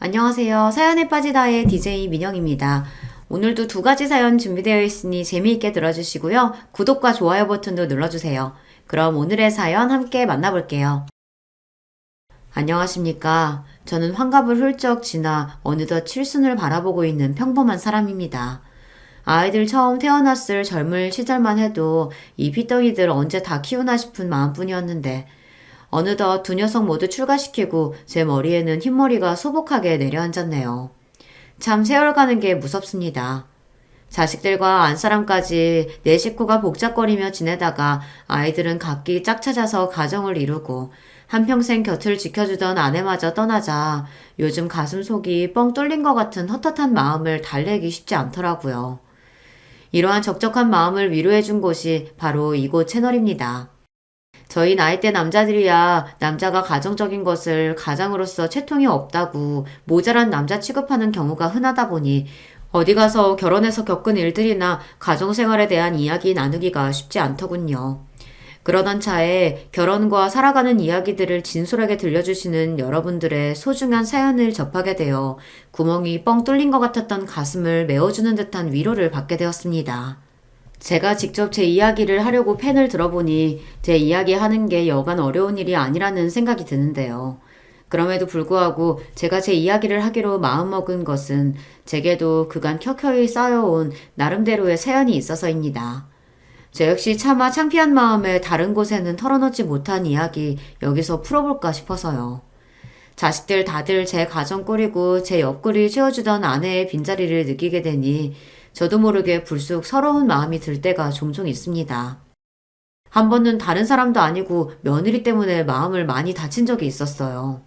안녕하세요. 사연에 빠지다의 DJ 민영입니다. 오늘도 두 가지 사연 준비되어 있으니 재미있게 들어주시고요. 구독과 좋아요 버튼도 눌러주세요. 그럼 오늘의 사연 함께 만나볼게요. 안녕하십니까. 저는 환갑을 훌쩍 지나 어느덧 칠순을 바라보고 있는 평범한 사람입니다. 아이들 처음 태어났을 젊을 시절만 해도 이 핏덩이들 언제 다 키우나 싶은 마음뿐이었는데 어느덧 두 녀석 모두 출가시키고 제 머리에는 흰머리가 소복하게 내려앉았네요. 참 세월 가는 게 무섭습니다. 자식들과 안사람까지 내 식구가 복잡거리며 지내다가 아이들은 각기 짝 찾아서 가정을 이루고 한평생 곁을 지켜주던 아내마저 떠나자 요즘 가슴 속이 뻥 뚫린 것 같은 헛헛한 마음을 달래기 쉽지 않더라고요. 이러한 적적한 마음을 위로해준 곳이 바로 이곳 채널입니다. 저희 나이대 남자들이야 남자가 가정적인 것을 가장으로서 채통이 없다고 모자란 남자 취급하는 경우가 흔하다 보니 어디 가서 결혼해서 겪은 일들이나 가정생활에 대한 이야기 나누기가 쉽지 않더군요. 그러던 차에 결혼과 살아가는 이야기들을 진솔하게 들려주시는 여러분들의 소중한 사연을 접하게 되어 구멍이 뻥 뚫린 것 같았던 가슴을 메워주는 듯한 위로를 받게 되었습니다. 제가 직접 제 이야기를 하려고 펜을 들어보니 제 이야기 하는 게 여간 어려운 일이 아니라는 생각이 드는데요. 그럼에도 불구하고 제가 제 이야기를 하기로 마음먹은 것은 제게도 그간 켜켜이 쌓여온 나름대로의 사연이 있어서입니다. 저 역시 차마 창피한 마음에 다른 곳에는 털어놓지 못한 이야기 여기서 풀어볼까 싶어서요. 자식들 다들 제 가정 꾸리고 제 옆구리 채워주던 아내의 빈자리를 느끼게 되니 저도 모르게 불쑥 서러운 마음이 들 때가 종종 있습니다. 한 번은 다른 사람도 아니고 며느리 때문에 마음을 많이 다친 적이 있었어요.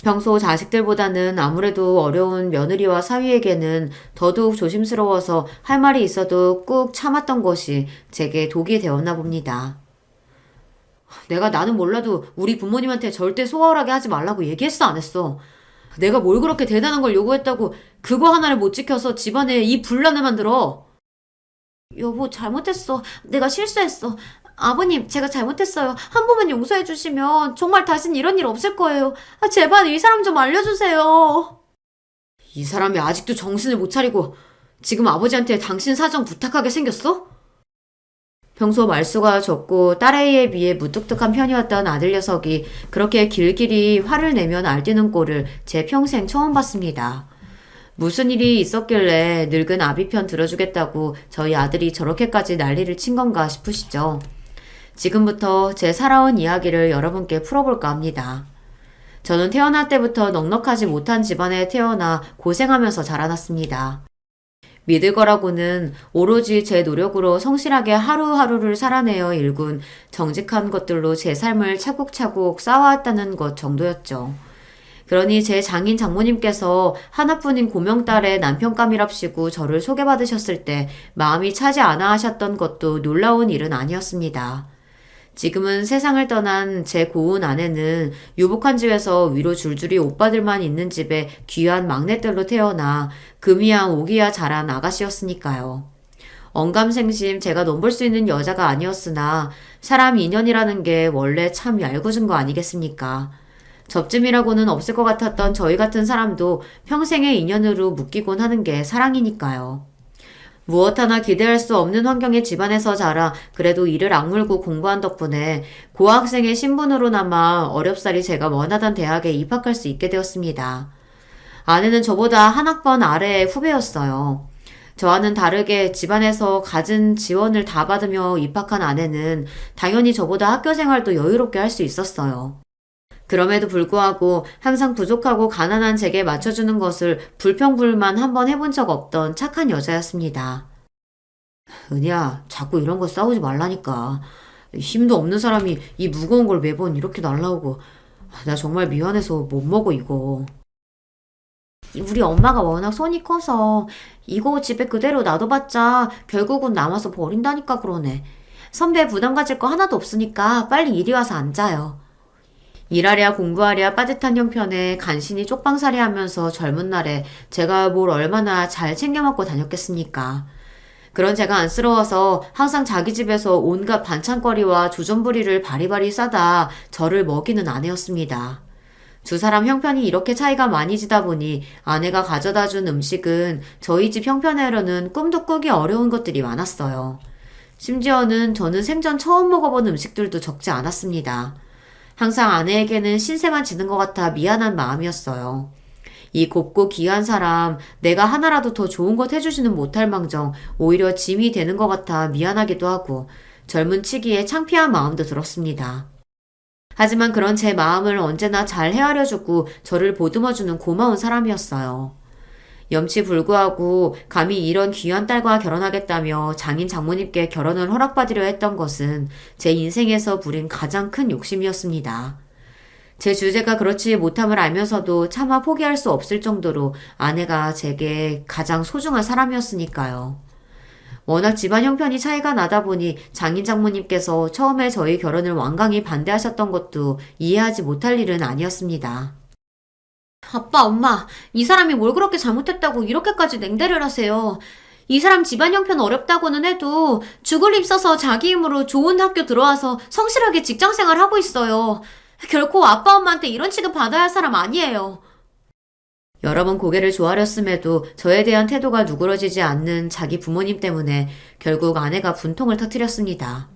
평소 자식들보다는 아무래도 어려운 며느리와 사위에게는 더더욱 조심스러워서 할 말이 있어도 꾹 참았던 것이 제게 독이 되었나 봅니다. 나는 몰라도 우리 부모님한테 절대 소홀하게 하지 말라고 얘기했어, 안 했어? 내가 뭘 그렇게 대단한 걸 요구했다고 그거 하나를 못 지켜서 집안에 이 분란을 만들어. 여보, 잘못했어. 내가 실수했어. 아버님, 제가 잘못했어요. 한 번만 용서해 주시면 정말 다신 이런 일 없을 거예요. 제발 이 사람 좀 알려주세요. 이 사람이 아직도 정신을 못 차리고 지금 아버지한테 당신 사정 부탁하게 생겼어? 평소 말수가 적고 딸아이에 비해 무뚝뚝한 편이었던 아들 녀석이 그렇게 길길이 화를 내며 날뛰는 꼴을 제 평생 처음 봤습니다. 무슨 일이 있었길래 늙은 아비 편 들어주겠다고 저희 아들이 저렇게까지 난리를 친 건가 싶으시죠? 지금부터 제 살아온 이야기를 여러분께 풀어볼까 합니다. 저는 태어날 때부터 넉넉하지 못한 집안에 태어나 고생하면서 자라났습니다. 믿을 거라고는 오로지 제 노력으로 성실하게 하루하루를 살아내어 일군 정직한 것들로 제 삶을 차곡차곡 쌓아왔다는 것 정도였죠. 그러니 제 장인 장모님께서 하나뿐인 고명딸의 남편감이랍시고 저를 소개받으셨을 때 마음이 차지 않아 하셨던 것도 놀라운 일은 아니었습니다. 지금은 세상을 떠난 제 고운 아내는 유복한 집에서 위로 줄줄이 오빠들만 있는 집에 귀한 막내딸로 태어나 금이야 오기야 자란 아가씨였으니까요. 언감생심 제가 넘볼 수 있는 여자가 아니었으나 사람 인연이라는 게 원래 참 얄궂은 거 아니겠습니까? 접점이라고는 없을 것 같았던 저희 같은 사람도 평생의 인연으로 묶이곤 하는 게 사랑이니까요. 무엇 하나 기대할 수 없는 환경의 집안에서 자라 그래도 이를 악물고 공부한 덕분에 고학생의 신분으로나마 어렵사리 제가 원하던 대학에 입학할 수 있게 되었습니다. 아내는 저보다 한 학번 아래의 후배였어요. 저와는 다르게 집안에서 갖은 지원을 다 받으며 입학한 아내는 당연히 저보다 학교 생활도 여유롭게 할 수 있었어요. 그럼에도 불구하고 항상 부족하고 가난한 제게 맞춰주는 것을 불평불만 한번 해본 적 없던 착한 여자였습니다. 은희야, 자꾸 이런 거 싸우지 말라니까. 힘도 없는 사람이 이 무거운 걸 매번 이렇게 날라오고. 나 정말 미안해서 못 먹어, 이거. 우리 엄마가 워낙 손이 커서 이거 집에 그대로 놔둬봤자 결국은 남아서 버린다니까 그러네. 선배 부담 가질 거 하나도 없으니까 빨리 이리 와서 앉아요. 일하랴 공부하랴 빠듯한 형편에 간신히 쪽방살이 하면서 젊은 날에 제가 뭘 얼마나 잘 챙겨 먹고 다녔겠습니까? 그런 제가 안쓰러워서 항상 자기 집에서 온갖 반찬거리와 주전부리를 바리바리 싸다 저를 먹이는 아내였습니다. 두 사람 형편이 이렇게 차이가 많이 지다 보니 아내가 가져다 준 음식은 저희 집 형편으로는 꿈도 꾸기 어려운 것들이 많았어요. 심지어는 저는 생전 처음 먹어본 음식들도 적지 않았습니다. 항상 아내에게는 신세만 지는 것 같아 미안한 마음이었어요. 이 곱고 귀한 사람, 내가 하나라도 더 좋은 것 해주지는 못할 망정 오히려 짐이 되는 것 같아 미안하기도 하고 젊은 치기에 창피한 마음도 들었습니다. 하지만 그런 제 마음을 언제나 잘 헤아려주고 저를 보듬어주는 고마운 사람이었어요. 염치불구하고 감히 이런 귀한 딸과 결혼하겠다며 장인 장모님께 결혼을 허락받으려 했던 것은 제 인생에서 부린 가장 큰 욕심이었습니다. 제 주제가 그렇지 못함을 알면서도 차마 포기할 수 없을 정도로 아내가 제게 가장 소중한 사람이었으니까요. 워낙 집안 형편이 차이가 나다 보니 장인 장모님께서 처음에 저희 결혼을 완강히 반대하셨던 것도 이해하지 못할 일은 아니었습니다. 아빠, 엄마, 이 사람이 뭘 그렇게 잘못했다고 이렇게까지 냉대를 하세요. 이 사람 집안 형편 어렵다고는 해도 죽을 힘써서 자기 힘으로 좋은 학교 들어와서 성실하게 직장생활 하고 있어요. 결코 아빠, 엄마한테 이런 취급 받아야 할 사람 아니에요. 여러 번 고개를 조아렸음에도 저에 대한 태도가 누그러지지 않는 자기 부모님 때문에 결국 아내가 분통을 터뜨렸습니다.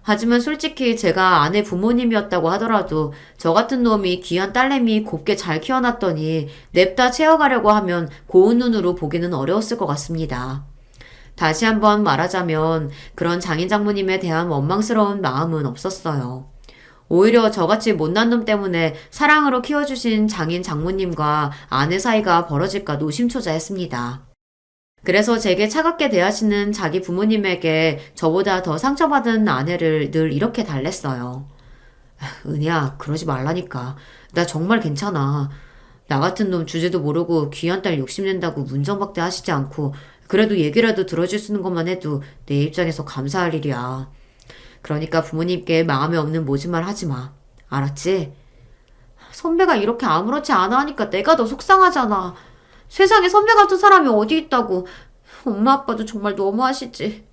하지만 솔직히 제가 아내 부모님이었다고 하더라도 저 같은 놈이 귀한 딸내미 곱게 잘 키워놨더니 냅다 채워가려고 하면 고운 눈으로 보기는 어려웠을 것 같습니다. 다시 한번 말하자면 그런 장인 장모님에 대한 원망스러운 마음은 없었어요. 오히려 저같이 못난 놈 때문에 사랑으로 키워주신 장인 장모님과 아내 사이가 벌어질까 노심초사했습니다. 그래서 제게 차갑게 대하시는 자기 부모님에게 저보다 더 상처받은 아내를 늘 이렇게 달랬어요. 은희야, 그러지 말라니까. 나 정말 괜찮아. 나 같은 놈 주제도 모르고 귀한 딸 욕심낸다고 문정박대 하시지 않고 그래도 얘기라도 들어주시는 것만 해도 내 입장에서 감사할 일이야. 그러니까 부모님께 마음에 없는 모진말 하지 마. 알았지? 선배가 이렇게 아무렇지 않아 하니까 내가 더 속상하잖아. 세상에 선배 같은 사람이 어디 있다고. 엄마 아빠도 정말 너무하시지.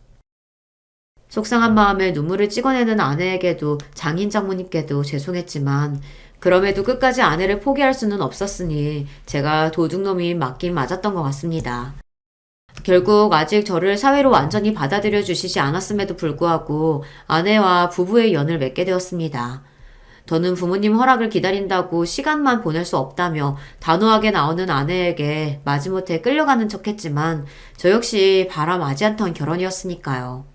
속상한 마음에 눈물을 찍어내는 아내에게도 장인 장모님께도 죄송했지만 그럼에도 끝까지 아내를 포기할 수는 없었으니 제가 도둑놈이 맞긴 맞았던 것 같습니다. 결국 아직 저를 사회로 완전히 받아들여 주시지 않았음에도 불구하고 아내와 부부의 연을 맺게 되었습니다. 더는 부모님 허락을 기다린다고 시간만 보낼 수 없다며 단호하게 나오는 아내에게 마지못해 끌려가는 척했지만 저 역시 바람하지 않던 결혼이었으니까요.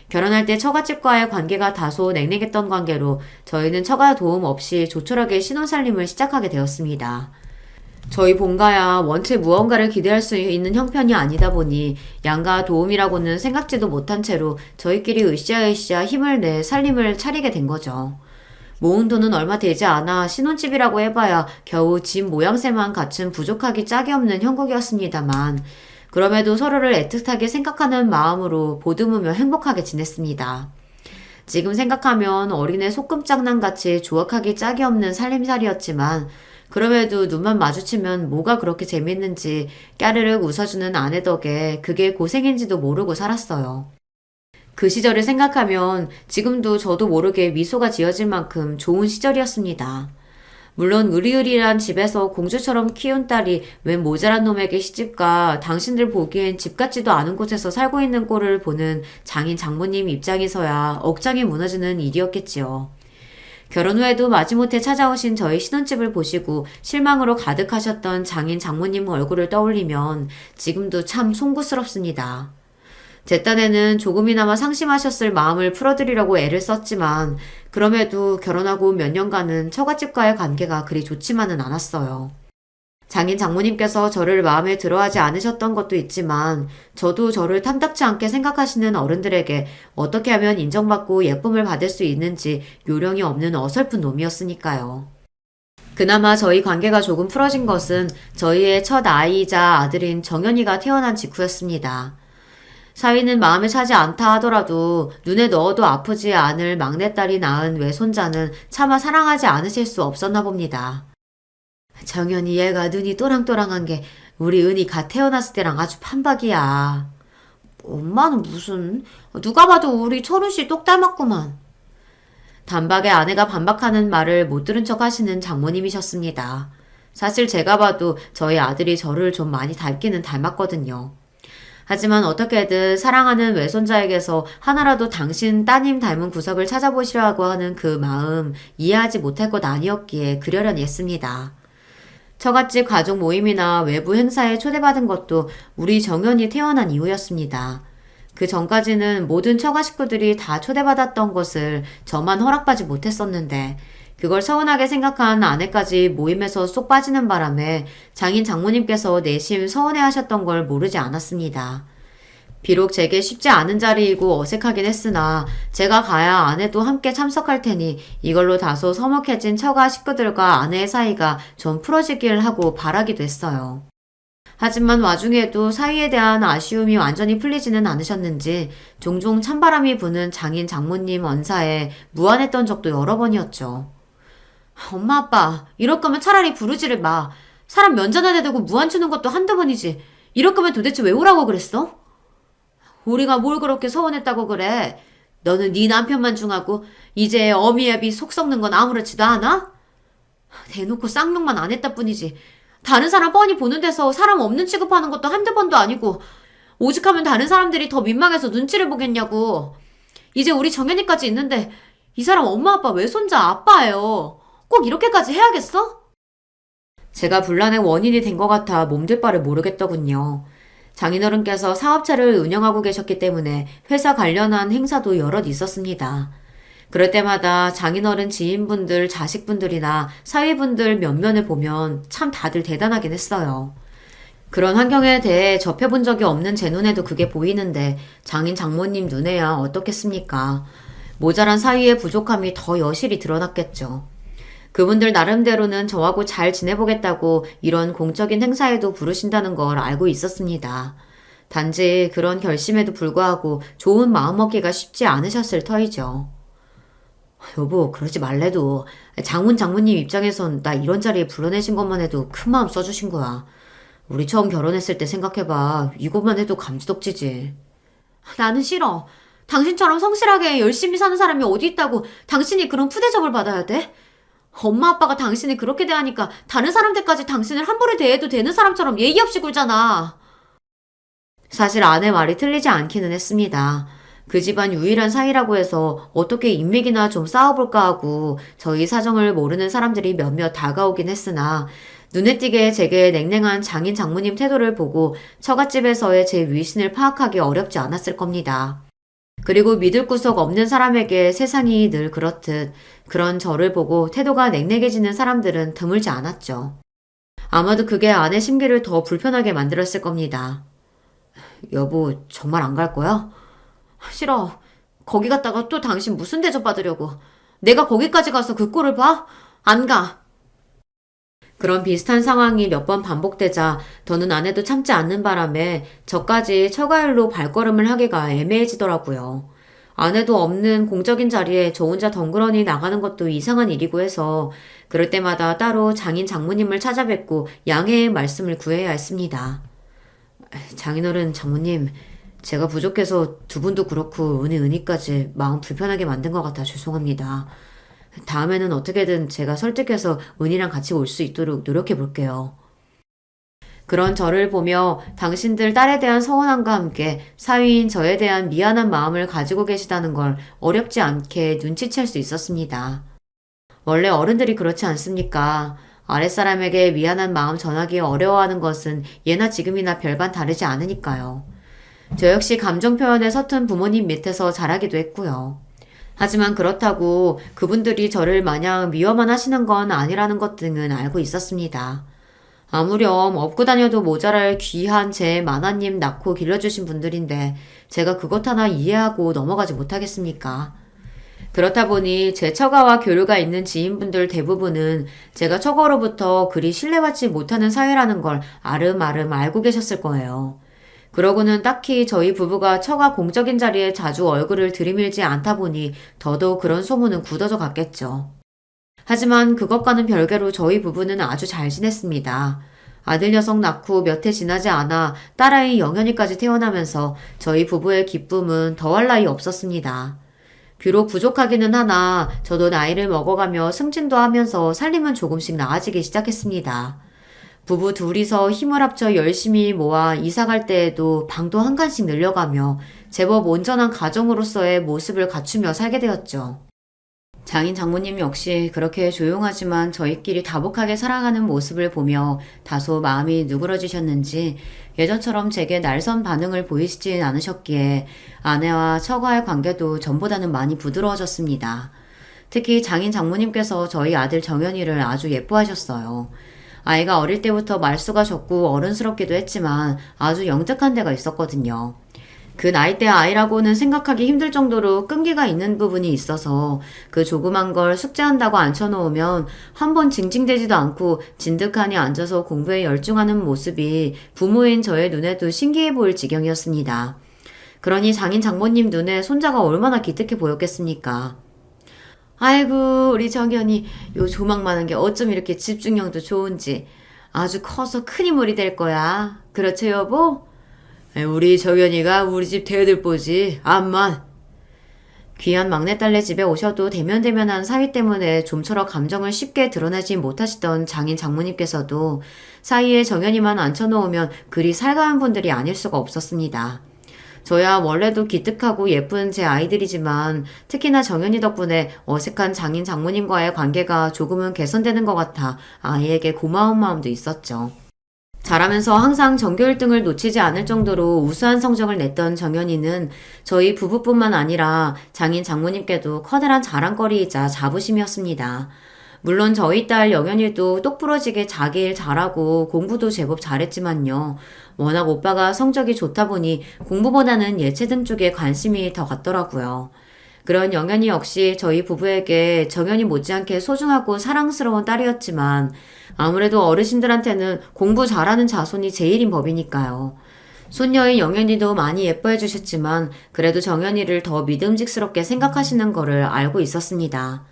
결혼할 때 처갓집과의 관계가 다소 냉랭했던 관계로 저희는 처가 도움 없이 조촐하게 신혼살림을 시작하게 되었습니다. 저희 본가야 원체 무언가를 기대할 수 있는 형편이 아니다 보니 양가 도움이라고는 생각지도 못한 채로 저희끼리 으쌰으쌰 힘을 내 살림을 차리게 된 거죠. 모은 돈은 얼마 되지 않아 신혼집이라고 해봐야 겨우 집 모양새만 갖춘 부족하기 짝이 없는 형국이었습니다만 그럼에도 서로를 애틋하게 생각하는 마음으로 보듬으며 행복하게 지냈습니다. 지금 생각하면 어린애 소꿉장난같이 조악하기 짝이 없는 살림살이였지만 그럼에도 눈만 마주치면 뭐가 그렇게 재밌는지 까르륵 웃어주는 아내 덕에 그게 고생인지도 모르고 살았어요. 그 시절을 생각하면 지금도 저도 모르게 미소가 지어질 만큼 좋은 시절이었습니다. 물론 으리으리한 집에서 공주처럼 키운 딸이 웬 모자란 놈에게 시집가 당신들 보기엔 집 같지도 않은 곳에서 살고 있는 꼴을 보는 장인 장모님 입장에서야 억장이 무너지는 일이었겠지요. 결혼 후에도 마지못해 찾아오신 저희 신혼집을 보시고 실망으로 가득하셨던 장인 장모님 얼굴을 떠올리면 지금도 참 송구스럽습니다. 제 딴에는 조금이나마 상심하셨을 마음을 풀어드리려고 애를 썼지만 그럼에도 결혼하고 몇 년간은 처갓집과의 관계가 그리 좋지만은 않았어요. 장인 장모님께서 저를 마음에 들어하지 않으셨던 것도 있지만 저도 저를 탐탁치 않게 생각하시는 어른들에게 어떻게 하면 인정받고 예쁨을 받을 수 있는지 요령이 없는 어설픈 놈이었으니까요. 그나마 저희 관계가 조금 풀어진 것은 저희의 첫 아이이자 아들인 정연이가 태어난 직후였습니다. 사위는 마음에 차지 않다 하더라도 눈에 넣어도 아프지 않을 막내딸이 낳은 외손자는 차마 사랑하지 않으실 수 없었나 봅니다. 정연이 얘가 눈이 또랑또랑한 게 우리 은이 갓 태어났을 때랑 아주 판박이야. 엄마는 무슨 누가 봐도 우리 철우씨 똑 닮았구만. 단박에 아내가 반박하는 말을 못 들은 척 하시는 장모님이셨습니다. 사실 제가 봐도 저희 아들이 저를 좀 많이 닮기는 닮았거든요. 하지만 어떻게든 사랑하는 외손자에게서 하나라도 당신 따님 닮은 구석을 찾아보시라고 하는 그 마음 이해하지 못할 것 아니었기에 그러려니 했습니다. 처갓집 가족 모임이나 외부 행사에 초대받은 것도 우리 정연이 태어난 이후였습니다. 그 전까지는 모든 처가 식구들이 다 초대받았던 것을 저만 허락받지 못했었는데 그걸 서운하게 생각한 아내까지 모임에서 쏙 빠지는 바람에 장인 장모님께서 내심 서운해하셨던 걸 모르지 않았습니다. 비록 제게 쉽지 않은 자리이고 어색하긴 했으나 제가 가야 아내도 함께 참석할 테니 이걸로 다소 서먹해진 처가 식구들과 아내의 사이가 좀 풀어지길 하고 바라기도 했어요. 하지만 와중에도 사위에 대한 아쉬움이 완전히 풀리지는 않으셨는지 종종 찬바람이 부는 장인 장모님 언사에 무안했던 적도 여러 번이었죠. 엄마 아빠 이럴 거면 차라리 부르지를 마. 사람 면전에 대고 무안 추는 것도 한두 번이지. 이럴 거면 도대체 왜 오라고 그랬어? 우리가 뭘 그렇게 서운했다고 그래. 너는 네 남편만 중하고 이제 어미애비 속 썩는 건 아무렇지도 않아? 대놓고 쌍욕만 안 했다 뿐이지. 다른 사람 뻔히 보는 데서 사람 없는 취급하는 것도 한두 번도 아니고 오죽하면 다른 사람들이 더 민망해서 눈치를 보겠냐고. 이제 우리 정연이까지 있는데 이 사람 엄마 아빠 외손자 아빠예요. 꼭 이렇게까지 해야겠어? 제가 분란의 원인이 된 것 같아 몸둘 바를 모르겠더군요. 장인어른께서 사업체를 운영하고 계셨기 때문에 회사 관련한 행사도 여럿 있었습니다. 그럴 때마다 장인어른 지인분들, 자식분들이나 사위분들 면면을 보면 참 다들 대단하긴 했어요. 그런 환경에 대해 접해본 적이 없는 제 눈에도 그게 보이는데 장인 장모님 눈에야 어떻겠습니까? 모자란 사위의 부족함이 더 여실히 드러났겠죠. 그분들 나름대로는 저하고 잘 지내보겠다고 이런 공적인 행사에도 부르신다는 걸 알고 있었습니다. 단지 그런 결심에도 불구하고 좋은 마음 먹기가 쉽지 않으셨을 터이죠. 여보, 그러지 말래도 장모님 입장에선 나 이런 자리에 불러내신 것만 해도 큰 마음 써주신 거야. 우리 처음 결혼했을 때 생각해봐. 이것만 해도 감지덕지지. 나는 싫어. 당신처럼 성실하게 열심히 사는 사람이 어디 있다고 당신이 그런 푸대접을 받아야 돼? 엄마 아빠가 당신을 그렇게 대하니까 다른 사람들까지 당신을 함부로 대해도 되는 사람처럼 예의 없이 굴잖아. 사실 아내 말이 틀리지 않기는 했습니다. 그 집안 유일한 사이라고 해서 어떻게 인맥이나 좀 쌓아볼까 하고 저희 사정을 모르는 사람들이 몇몇 다가오긴 했으나 눈에 띄게 제게 냉랭한 장인 장모님 태도를 보고 처갓집에서의 제 위신을 파악하기 어렵지 않았을 겁니다. 그리고 믿을 구석 없는 사람에게 세상이 늘 그렇듯 그런 저를 보고 태도가 냉랭해지는 사람들은 드물지 않았죠. 아마도 그게 아내 심기를 더 불편하게 만들었을 겁니다. 여보, 정말 안 갈 거야? 싫어. 거기 갔다가 또 당신 무슨 대접 받으려고. 내가 거기까지 가서 그 꼴을 봐? 안 가. 그런 비슷한 상황이 몇 번 반복되자 더는 아내도 참지 않는 바람에 저까지 처가일로 발걸음을 하기가 애매해지더라고요. 아내도 없는 공적인 자리에 저 혼자 덩그러니 나가는 것도 이상한 일이고 해서 그럴 때마다 따로 장인 장모님을 찾아뵙고 양해의 말씀을 구해야 했습니다. 장인어른 장모님, 제가 부족해서 두 분도 그렇고 은희까지 마음 불편하게 만든 것 같아 죄송합니다. 다음에는 어떻게든 제가 설득해서 은희랑 같이 올 수 있도록 노력해 볼게요. 그런 저를 보며 당신들 딸에 대한 서운함과 함께 사위인 저에 대한 미안한 마음을 가지고 계시다는 걸 어렵지 않게 눈치챌 수 있었습니다. 원래 어른들이 그렇지 않습니까? 아랫사람에게 미안한 마음 전하기 어려워하는 것은 예나 지금이나 별반 다르지 않으니까요. 저 역시 감정 표현에 서툰 부모님 밑에서 자라기도 했고요. 하지만 그렇다고 그분들이 저를 마냥 미워만 하시는 건 아니라는 것 등은 알고 있었습니다. 아무렴 업고 다녀도 모자랄 귀한 제 마나님 낳고 길러주신 분들인데 제가 그것 하나 이해하고 넘어가지 못하겠습니까? 그렇다 보니 제 처가와 교류가 있는 지인분들 대부분은 제가 처가로부터 그리 신뢰받지 못하는 사회라는 걸 아름아름 알고 계셨을 거예요. 그러고는 딱히 저희 부부가 처가 공적인 자리에 자주 얼굴을 들이밀지 않다 보니 더더욱 그런 소문은 굳어져 갔겠죠. 하지만 그것과는 별개로 저희 부부는 아주 잘 지냈습니다. 아들 녀석 낳고 몇 해 지나지 않아 딸아이 영현이까지 태어나면서 저희 부부의 기쁨은 더할 나위 없었습니다. 비록 부족하기는 하나 저도 나이를 먹어가며 승진도 하면서 살림은 조금씩 나아지기 시작했습니다. 부부 둘이서 힘을 합쳐 열심히 모아 이사 갈 때에도 방도 한 칸씩 늘려가며 제법 온전한 가정으로서의 모습을 갖추며 살게 되었죠. 장인 장모님 역시 그렇게 조용하지만 저희끼리 다복하게 살아가는 모습을 보며 다소 마음이 누그러지셨는지 예전처럼 제게 날선 반응을 보이시진 않으셨기에 아내와 처가의 관계도 전보다는 많이 부드러워졌습니다. 특히 장인 장모님께서 저희 아들 정연이를 아주 예뻐하셨어요. 아이가 어릴 때부터 말수가 적고 어른스럽기도 했지만 아주 영특한 데가 있었거든요. 그 나이대 아이라고는 생각하기 힘들 정도로 끈기가 있는 부분이 있어서 그 조그만 걸 숙제한다고 앉혀놓으면 한 번 징징대지도 않고 진득하니 앉아서 공부에 열중하는 모습이 부모인 저의 눈에도 신기해 보일 지경이었습니다. 그러니 장인 장모님 눈에 손자가 얼마나 기특해 보였겠습니까? 아이고 우리 정연이 요 조망 많은 게 어쩜 이렇게 집중력도 좋은지 아주 커서 큰 인물이 될 거야. 그렇죠 여보? 우리 정연이가 우리 집 대들보지 암만. 귀한 막내딸네 집에 오셔도 대면대면한 사위 때문에 좀처럼 감정을 쉽게 드러내지 못하시던 장인 장모님께서도 사이에 정연이만 앉혀놓으면 그리 살가운 분들이 아닐 수가 없었습니다. 저야 원래도 기특하고 예쁜 제 아이들이지만 특히나 정연이 덕분에 어색한 장인 장모님과의 관계가 조금은 개선되는 것 같아 아이에게 고마운 마음도 있었죠. 자라면서 항상 전교 1등을 놓치지 않을 정도로 우수한 성적을 냈던 정연이는 저희 부부뿐만 아니라 장인 장모님께도 커다란 자랑거리이자 자부심이었습니다. 물론 저희 딸 영연이도 똑부러지게 자기 일 잘하고 공부도 제법 잘했지만요. 워낙 오빠가 성적이 좋다 보니 공부보다는 예체능 쪽에 관심이 더 갔더라고요. 그런 영연이 역시 저희 부부에게 정연이 못지않게 소중하고 사랑스러운 딸이었지만 아무래도 어르신들한테는 공부 잘하는 자손이 제일인 법이니까요. 손녀인 영연이도 많이 예뻐해 주셨지만 그래도 정연이를 더 믿음직스럽게 생각하시는 거를 알고 있었습니다.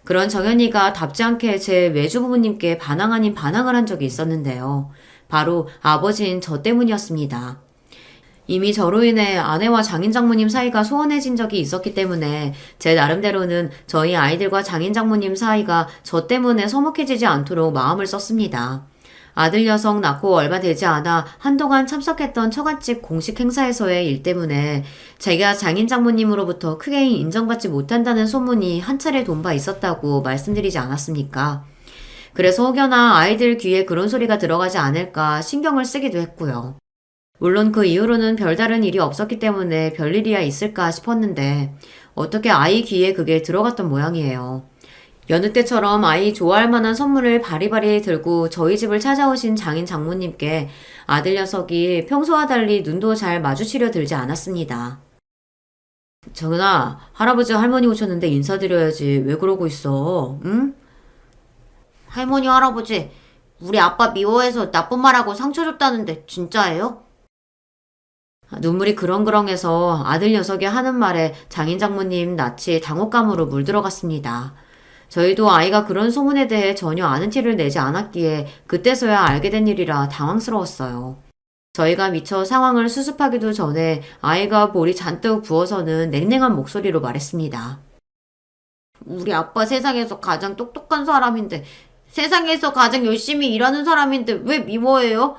그런 정연이가 답지 않게 제 외주부모님께 반항 아닌 반항을 한 적이 있었는데요. 바로 아버지인 저 때문이었습니다. 이미 저로 인해 아내와 장인 장모님 사이가 소원해진 적이 있었기 때문에 제 나름대로는 저희 아이들과 장인 장모님 사이가 저 때문에 서먹해지지 않도록 마음을 썼습니다. 아들 녀석 낳고 얼마 되지 않아 한동안 참석했던 처갓집 공식 행사에서의 일 때문에 제가 장인 장모님으로부터 크게 인정받지 못한다는 소문이 한 차례 돈 바 있었다고 말씀드리지 않았습니까? 그래서 혹여나 아이들 귀에 그런 소리가 들어가지 않을까 신경을 쓰기도 했고요. 물론 그 이후로는 별다른 일이 없었기 때문에 별일이야 있을까 싶었는데 어떻게 아이 귀에 그게 들어갔던 모양이에요. 여느 때처럼 아이 좋아할 만한 선물을 바리바리 들고 저희 집을 찾아오신 장인 장모님께 아들 녀석이 평소와 달리 눈도 잘 마주치려 들지 않았습니다. 정은아, 할아버지 할머니 오셨는데 인사드려야지. 왜 그러고 있어? 응? 할머니, 할아버지, 우리 아빠 미워해서 나쁜 말하고 상처 줬다는데 진짜예요? 눈물이 그렁그렁해서 아들 녀석이 하는 말에 장인 장모님 낯이 당혹감으로 물들어갔습니다. 저희도 아이가 그런 소문에 대해 전혀 아는 티를 내지 않았기에 그때서야 알게 된 일이라 당황스러웠어요. 저희가 미처 상황을 수습하기도 전에 아이가 볼이 잔뜩 부어서는 냉랭한 목소리로 말했습니다. 우리 아빠 세상에서 가장 똑똑한 사람인데, 세상에서 가장 열심히 일하는 사람인데 왜 미워해요?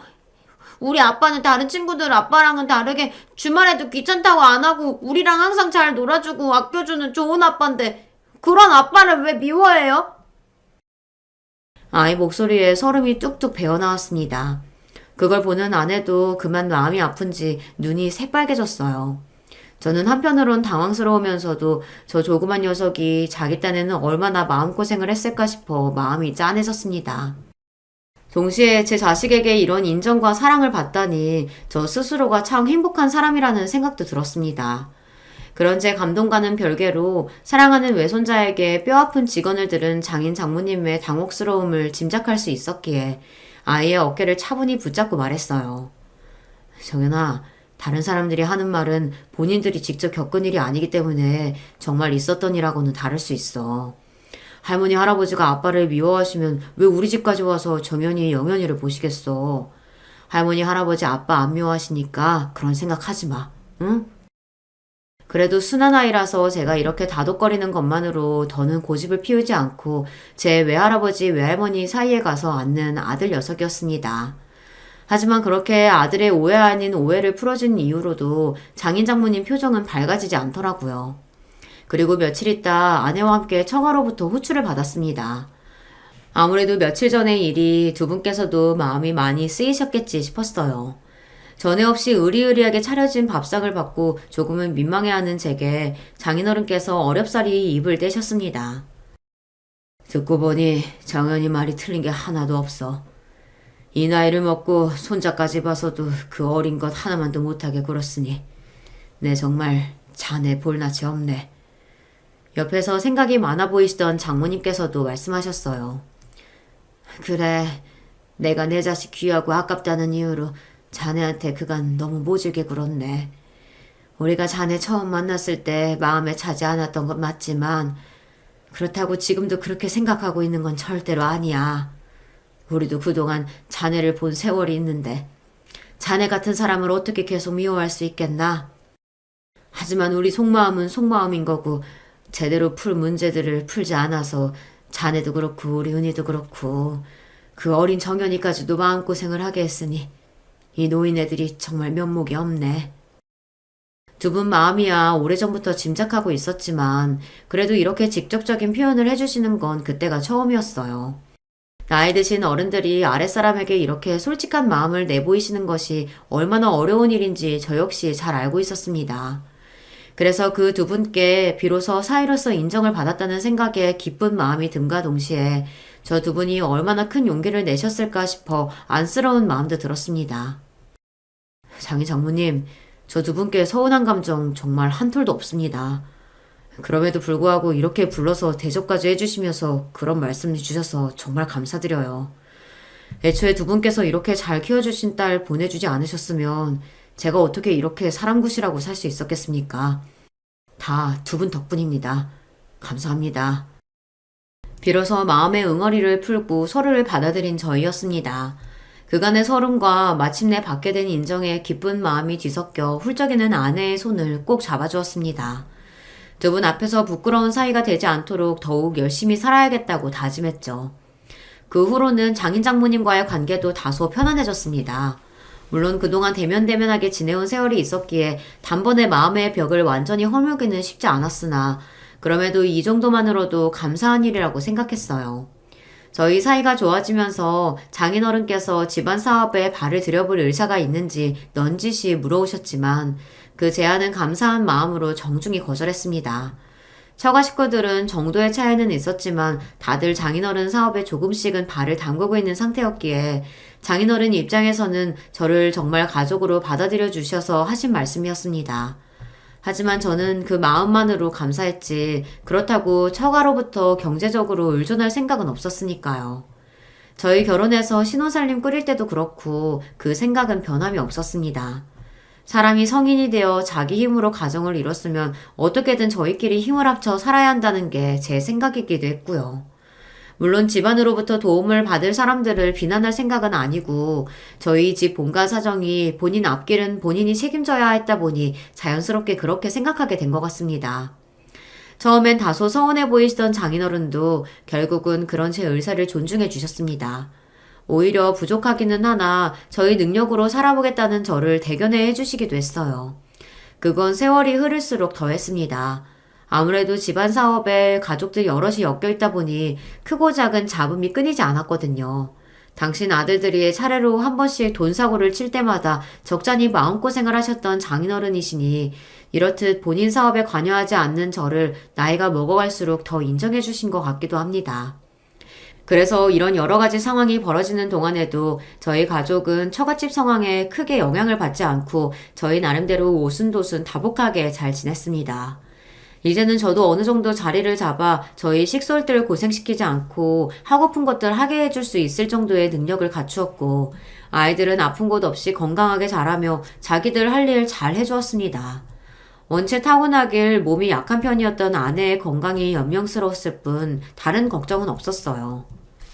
우리 아빠는 다른 친구들 아빠랑은 다르게 주말에도 귀찮다고 안 하고 우리랑 항상 잘 놀아주고 아껴주는 좋은 아빠인데 그런 아빠를 왜 미워해요? 아이 목소리에 설움이 뚝뚝 배어나왔습니다. 그걸 보는 아내도 그만 마음이 아픈지 눈이 새빨개졌어요. 저는 한편으론 당황스러우면서도 저 조그만 녀석이 자기 딴에는 얼마나 마음고생을 했을까 싶어 마음이 짠해졌습니다. 동시에 제 자식에게 이런 인정과 사랑을 받다니 저 스스로가 참 행복한 사람이라는 생각도 들었습니다. 그런 제 감동과는 별개로 사랑하는 외손자에게 뼈아픈 직언을 들은 장인 장모님의 당혹스러움을 짐작할 수 있었기에 아이의 어깨를 차분히 붙잡고 말했어요. 정연아, 다른 사람들이 하는 말은 본인들이 직접 겪은 일이 아니기 때문에 정말 있었던 일하고는 다를 수 있어. 할머니 할아버지가 아빠를 미워하시면 왜 우리 집까지 와서 정연이 영연이를 보시겠어. 할머니 할아버지 아빠 안 미워하시니까 그런 생각 하지 마. 응? 그래도 순한 아이라서 제가 이렇게 다독거리는 것만으로 더는 고집을 피우지 않고 제 외할아버지 외할머니 사이에 가서 앉는 아들 녀석이었습니다. 하지만 그렇게 아들의 오해 아닌 오해를 풀어준 이후로도 장인 장모님 표정은 밝아지지 않더라고요. 그리고 며칠 있다 아내와 함께 처가로부터 호출을 받았습니다. 아무래도 며칠 전의 일이 두 분께서도 마음이 많이 쓰이셨겠지 싶었어요. 전에 없이 의리의리하게 차려진 밥상을 받고 조금은 민망해하는 제게 장인어른께서 어렵사리 입을 떼셨습니다. 듣고 보니 정연이 말이 틀린 게 하나도 없어. 이 나이를 먹고 손자까지 봐서도 그 어린 것 하나만도 못하게 굴었으니 내 정말 자네 볼낯이 없네. 옆에서 생각이 많아 보이시던 장모님께서도 말씀하셨어요. 그래, 내가 내 자식 귀하고 아깝다는 이유로 자네한테 그간 너무 모질게 굴었네. 우리가 자네 처음 만났을 때 마음에 차지 않았던 건 맞지만 그렇다고 지금도 그렇게 생각하고 있는 건 절대로 아니야. 우리도 그동안 자네를 본 세월이 있는데 자네 같은 사람을 어떻게 계속 미워할 수 있겠나? 하지만 우리 속마음은 속마음인 거고 제대로 풀 문제들을 풀지 않아서 자네도 그렇고 우리 은희도 그렇고 그 어린 정연이까지도 마음고생을 하게 했으니 이 노인네들이 정말 면목이 없네. 두 분 마음이야 오래전부터 짐작하고 있었지만 그래도 이렇게 직접적인 표현을 해주시는 건 그때가 처음이었어요. 나이 드신 어른들이 아랫사람에게 이렇게 솔직한 마음을 내보이시는 것이 얼마나 어려운 일인지 저 역시 잘 알고 있었습니다. 그래서 그 두 분께 비로소 사이로서 인정을 받았다는 생각에 기쁜 마음이 듦과 동시에 저 두 분이 얼마나 큰 용기를 내셨을까 싶어 안쓰러운 마음도 들었습니다. 장인 장모님, 저 두 분께 서운한 감정 정말 한 톨도 없습니다. 그럼에도 불구하고 이렇게 불러서 대접까지 해주시면서 그런 말씀 해주셔서 정말 감사드려요. 애초에 두 분께서 이렇게 잘 키워주신 딸 보내주지 않으셨으면 제가 어떻게 이렇게 사람굿이라고 살 수 있었겠습니까? 다 두 분 덕분입니다. 감사합니다. 비로소 마음의 응어리를 풀고 서로를 받아들인 저희였습니다. 그간의 서름과 마침내 받게 된 인정에 기쁜 마음이 뒤섞여 훌쩍이는 아내의 손을 꼭 잡아주었습니다. 두 분 앞에서 부끄러운 사이가 되지 않도록 더욱 열심히 살아야겠다고 다짐했죠. 그 후로는 장인 장모님과의 관계도 다소 편안해졌습니다. 물론 그동안 대면대면하게 지내온 세월이 있었기에 단번에 마음의 벽을 완전히 허물기는 쉽지 않았으나 그럼에도 이 정도만으로도 감사한 일이라고 생각했어요. 저희 사이가 좋아지면서 장인어른께서 집안 사업에 발을 들여볼 의사가 있는지 넌지시 물어오셨지만 그 제안은 감사한 마음으로 정중히 거절했습니다. 처가 식구들은 정도의 차이는 있었지만 다들 장인어른 사업에 조금씩은 발을 담그고 있는 상태였기에 장인어른 입장에서는 저를 정말 가족으로 받아들여 주셔서 하신 말씀이었습니다. 하지만 저는 그 마음만으로 감사했지 그렇다고 처가로부터 경제적으로 의존할 생각은 없었으니까요. 저희 결혼해서 신혼살림 꾸릴 때도 그렇고 그 생각은 변함이 없었습니다. 사람이 성인이 되어 자기 힘으로 가정을 이뤘으면 어떻게든 저희끼리 힘을 합쳐 살아야 한다는 게 제 생각이기도 했고요. 물론 집안으로부터 도움을 받을 사람들을 비난할 생각은 아니고 저희 집 본가 사정이 본인 앞길은 본인이 책임져야 했다 보니 자연스럽게 그렇게 생각하게 된 것 같습니다. 처음엔 다소 서운해 보이시던 장인어른도 결국은 그런 제 의사를 존중해 주셨습니다. 오히려 부족하기는 하나 저희 능력으로 살아보겠다는 저를 대견해 해주시기도 했어요. 그건 세월이 흐를수록 더했습니다. 아무래도 집안 사업에 가족들 여럿이 엮여있다 보니 크고 작은 잡음이 끊이지 않았거든요. 당신 아들들이 차례로 한 번씩 돈 사고를 칠 때마다 적잖이 마음고생을 하셨던 장인어른이시니 이렇듯 본인 사업에 관여하지 않는 저를 나이가 먹어갈수록 더 인정해 주신 것 같기도 합니다. 그래서 이런 여러 가지 상황이 벌어지는 동안에도 저희 가족은 처갓집 상황에 크게 영향을 받지 않고 저희 나름대로 오순도순 다복하게 잘 지냈습니다. 이제는 저도 어느 정도 자리를 잡아 저희 식솔들 고생시키지 않고 하고픈 것들 하게 해줄 수 있을 정도의 능력을 갖추었고 아이들은 아픈 곳 없이 건강하게 자라며 자기들 할 일 잘 해주었습니다. 원체 타고나길 몸이 약한 편이었던 아내의 건강이 연명스러웠을 뿐 다른 걱정은 없었어요.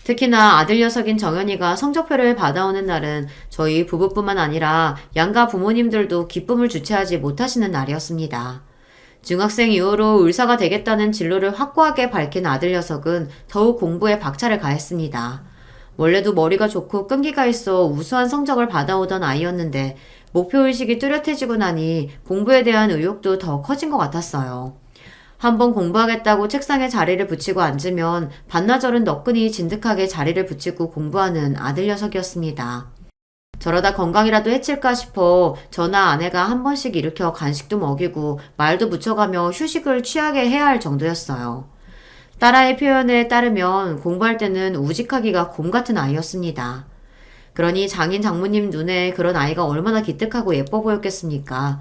특히나 아들 녀석인 정연이가 성적표를 받아오는 날은 저희 부부뿐만 아니라 양가 부모님들도 기쁨을 주체하지 못하시는 날이었습니다. 중학생 이후로 의사가 되겠다는 진로를 확고하게 밝힌 아들 녀석은 더욱 공부에 박차를 가했습니다. 원래도 머리가 좋고 끈기가 있어 우수한 성적을 받아오던 아이였는데 목표의식이 뚜렷해지고 나니 공부에 대한 의욕도 더 커진 것 같았어요. 한번 공부하겠다고 책상에 자리를 붙이고 앉으면 반나절은 너끈히 진득하게 자리를 붙이고 공부하는 아들 녀석이었습니다. 저러다 건강이라도 해칠까 싶어 저나 아내가 한 번씩 일으켜 간식도 먹이고 말도 붙여가며 휴식을 취하게 해야 할 정도였어요. 딸아이 표현에 따르면 공부할 때는 우직하기가 곰 같은 아이였습니다. 그러니 장인 장모님 눈에 그런 아이가 얼마나 기특하고 예뻐 보였겠습니까?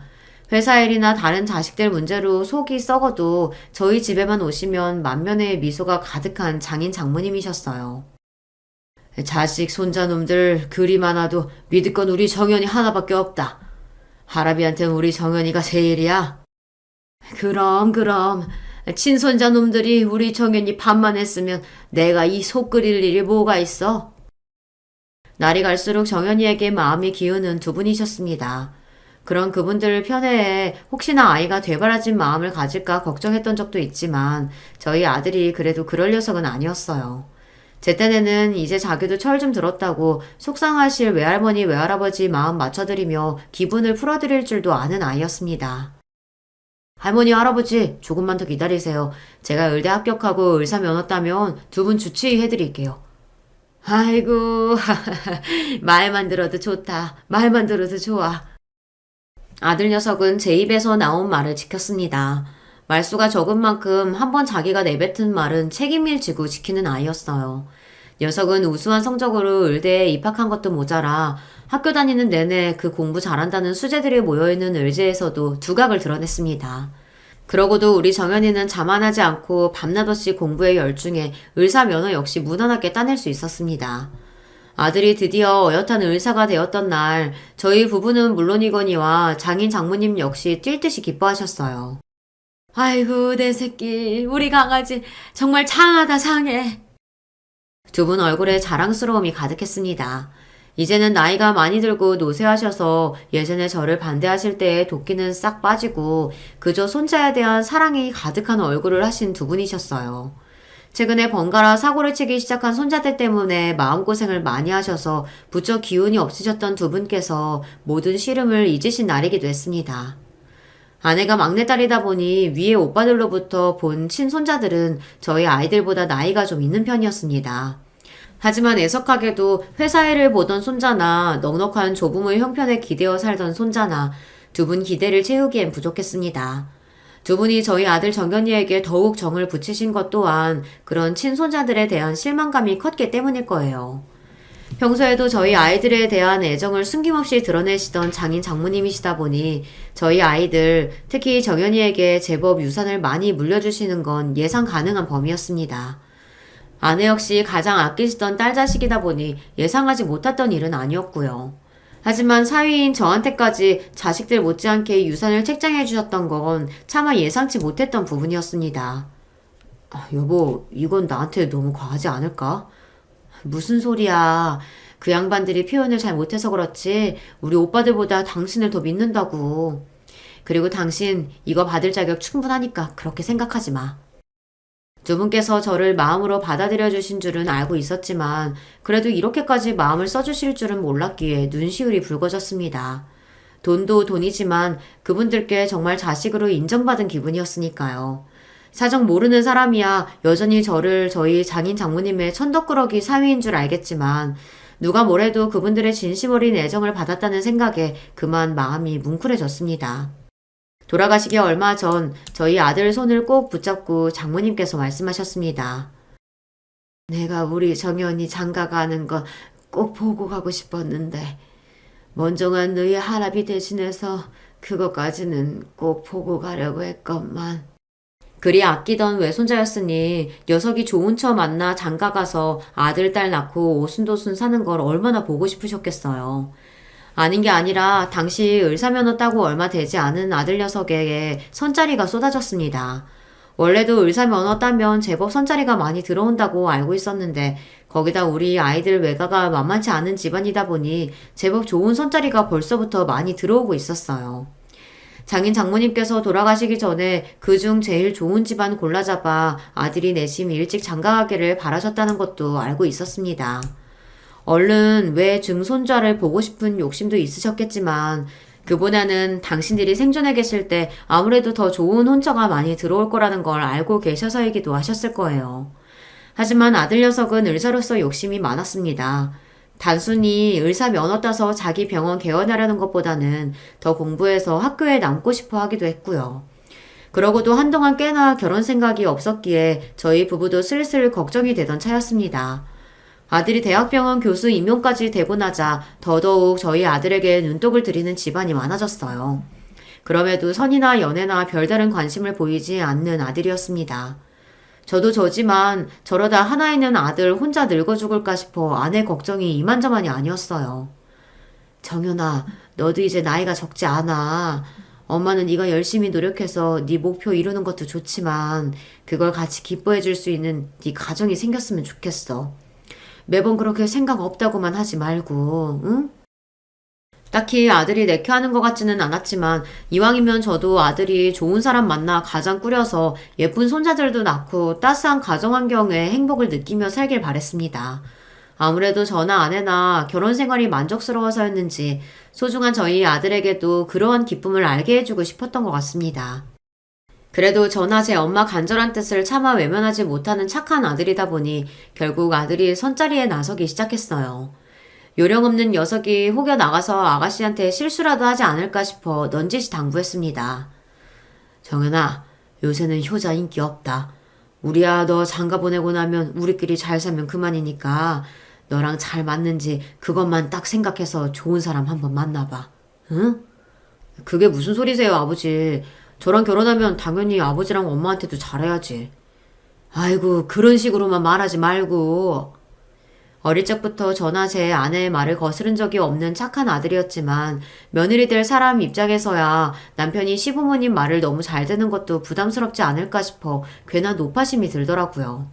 회사 일이나 다른 자식들 문제로 속이 썩어도 저희 집에만 오시면 만면의 미소가 가득한 장인 장모님이셨어요. 자식 손자놈들 그리 많아도 믿을 건 우리 정연이 하나밖에 없다. 할아비한테는 우리 정연이가 제일이야. 그럼 친손자놈들이 우리 정연이 밥만 했으면 내가 이 속 끓일 일이 뭐가 있어? 날이 갈수록 정연이에게 마음이 기우는 두 분이셨습니다. 그런 그분들 편애에 혹시나 아이가 되바라진 마음을 가질까 걱정했던 적도 있지만 저희 아들이 그래도 그럴 녀석은 아니었어요. 제 딴에는 이제 자기도 철 좀 들었다고 속상하실 외할머니 외할아버지 마음 맞춰드리며 기분을 풀어드릴 줄도 아는 아이였습니다. 할머니 할아버지 조금만 더 기다리세요. 제가 의대 합격하고 의사 면허 따면 두 분 주치의해드릴게요. 아이고 말만 들어도 좋다. 말만 들어도 좋아. 아들 녀석은 제 입에서 나온 말을 지켰습니다. 말수가 적은 만큼 한번 자기가 내뱉은 말은 책임을 지고 지키는 아이였어요. 녀석은 우수한 성적으로 의대에 입학한 것도 모자라 학교 다니는 내내 그 공부 잘한다는 수재들이 모여있는 의제에서도 두각을 드러냈습니다. 그러고도 우리 정연이는 자만하지 않고 밤낮 없이 공부에 열중해 의사 면허 역시 무난하게 따낼 수 있었습니다. 아들이 드디어 어엿한 의사가 되었던 날 저희 부부는 물론이거니와 장인 장모님 역시 뛸 듯이 기뻐하셨어요. 아이고 내 새끼 우리 강아지 정말 장하다 장해. 두 분 얼굴에 자랑스러움이 가득했습니다. 이제는 나이가 많이 들고 노쇠하셔서 예전에 저를 반대하실 때의 도끼는 싹 빠지고 그저 손자에 대한 사랑이 가득한 얼굴을 하신 두 분이셨어요. 최근에 번갈아 사고를 치기 시작한 손자들 때문에 마음고생을 많이 하셔서 부쩍 기운이 없으셨던 두 분께서 모든 시름을 잊으신 날이기도 했습니다. 아내가 막내딸이다 보니 위에 오빠들로부터 본 친손자들은 저희 아이들보다 나이가 좀 있는 편이었습니다. 하지만 애석하게도 회사 일을 보던 손자나 넉넉한 조부모의 형편에 기대어 살던 손자나 두 분 기대를 채우기엔 부족했습니다. 두 분이 저희 아들 정연이에게 더욱 정을 붙이신 것 또한 그런 친손자들에 대한 실망감이 컸기 때문일 거예요. 평소에도 저희 아이들에 대한 애정을 숨김없이 드러내시던 장인 장모님이시다 보니 저희 아이들, 특히 정연이에게 제법 유산을 많이 물려주시는 건 예상 가능한 범위였습니다. 아내 역시 가장 아끼시던 딸 자식이다 보니 예상하지 못했던 일은 아니었고요. 하지만 사위인 저한테까지 자식들 못지않게 유산을 책정해 주셨던 건 차마 예상치 못했던 부분이었습니다. 여보, 이건 나한테 너무 과하지 않을까? 무슨 소리야. 그 양반들이 표현을 잘 못해서 그렇지 우리 오빠들보다 당신을 더 믿는다고. 그리고 당신 이거 받을 자격 충분하니까 그렇게 생각하지 마. 두 분께서 저를 마음으로 받아들여 주신 줄은 알고 있었지만 그래도 이렇게까지 마음을 써주실 줄은 몰랐기에 눈시울이 붉어졌습니다. 돈도 돈이지만 그분들께 정말 자식으로 인정받은 기분이었으니까요. 사정 모르는 사람이야 여전히 저를 저희 장인 장모님의 천덕꾸러기 사위인 줄 알겠지만 누가 뭐래도 그분들의 진심 어린 애정을 받았다는 생각에 그만 마음이 뭉클해졌습니다. 돌아가시기 얼마 전 저희 아들 손을 꼭 붙잡고 장모님께서 말씀하셨습니다. 내가 우리 정연이 장가 가는 거 꼭 보고 가고 싶었는데 먼정한 너희 할아비 대신해서 그것까지는 꼭 보고 가려고 했건만. 그리 아끼던 외손자였으니 녀석이 좋은 처 만나 장가 가서 아들 딸 낳고 오순도순 사는 걸 얼마나 보고 싶으셨겠어요. 아닌 게 아니라 당시 의사면허 따고 얼마 되지 않은 아들 녀석에게 선자리가 쏟아졌습니다. 원래도 의사면허 따면 제법 선자리가 많이 들어온다고 알고 있었는데 거기다 우리 아이들 외가가 만만치 않은 집안이다 보니 제법 좋은 선자리가 벌써부터 많이 들어오고 있었어요. 장인 장모님께서 돌아가시기 전에 그중 제일 좋은 집안 골라잡아 아들이 내심 일찍 장가가기를 바라셨다는 것도 알고 있었습니다. 얼른 외 증손자를 보고 싶은 욕심도 있으셨겠지만 그보다는 당신들이 생존해 계실 때 아무래도 더 좋은 혼처가 많이 들어올 거라는 걸 알고 계셔서이기도 하셨을 거예요. 하지만 아들 녀석은 의사로서 욕심이 많았습니다. 단순히 의사 면허 따서 자기 병원 개원하려는 것보다는 더 공부해서 학교에 남고 싶어 하기도 했고요. 그러고도 한동안 꽤나 결혼 생각이 없었기에 저희 부부도 슬슬 걱정이 되던 차였습니다. 아들이 대학병원 교수 임용까지 되고 나자 더더욱 저희 아들에게 눈독을 들이는 집안이 많아졌어요. 그럼에도 선이나 연애나 별다른 관심을 보이지 않는 아들이었습니다. 저도 저지만 저러다 하나 있는 아들 혼자 늙어 죽을까 싶어 아내 걱정이 이만저만이 아니었어요. 정연아, 너도 이제 나이가 적지 않아. 엄마는 네가 열심히 노력해서 네 목표 이루는 것도 좋지만 그걸 같이 기뻐해 줄 수 있는 네 가정이 생겼으면 좋겠어. 매번 그렇게 생각 없다고만 하지 말고, 응? 딱히 아들이 내켜하는 것 같지는 않았지만 이왕이면 저도 아들이 좋은 사람 만나 가정 꾸려서 예쁜 손자들도 낳고 따스한 가정 환경에 행복을 느끼며 살길 바랬습니다. 아무래도 저나 아내나 결혼 생활이 만족스러워서였는지 소중한 저희 아들에게도 그러한 기쁨을 알게 해주고 싶었던 것 같습니다. 그래도 저나 제 엄마 간절한 뜻을 차마 외면하지 못하는 착한 아들이다 보니 결국 아들이 선자리에 나서기 시작했어요. 요령 없는 녀석이 혹여 나가서 아가씨한테 실수라도 하지 않을까 싶어 넌지시 당부했습니다. 정연아, 요새는 효자 인기 없다. 우리야 너 장가 보내고 나면 우리끼리 잘 살면 그만이니까 너랑 잘 맞는지 그것만 딱 생각해서 좋은 사람 한번 만나봐. 응? 그게 무슨 소리세요, 아버지. 저랑 결혼하면 당연히 아버지랑 엄마한테도 잘해야지. 아이고, 그런 식으로만 말하지 말고. 어릴 적부터 저나 제 아내의 말을 거스른 적이 없는 착한 아들이었지만 며느리 될 사람 입장에서야 남편이 시부모님 말을 너무 잘 듣는 것도 부담스럽지 않을까 싶어 괜한 노파심이 들더라고요.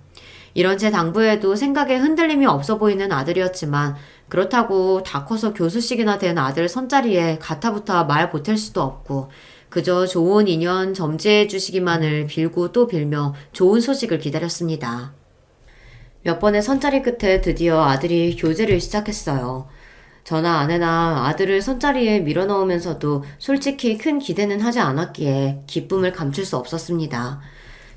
이런 제 당부에도 생각에 흔들림이 없어 보이는 아들이었지만 그렇다고 다 커서 교수식이나 된 아들 선자리에 가타부타 말 보탤 수도 없고 그저 좋은 인연 점지해 주시기만을 빌고 또 빌며 좋은 소식을 기다렸습니다. 몇 번의 선자리 끝에 드디어 아들이 교제를 시작했어요. 저나 아내나 아들을 선자리에 밀어넣으면서도 솔직히 큰 기대는 하지 않았기에 기쁨을 감출 수 없었습니다.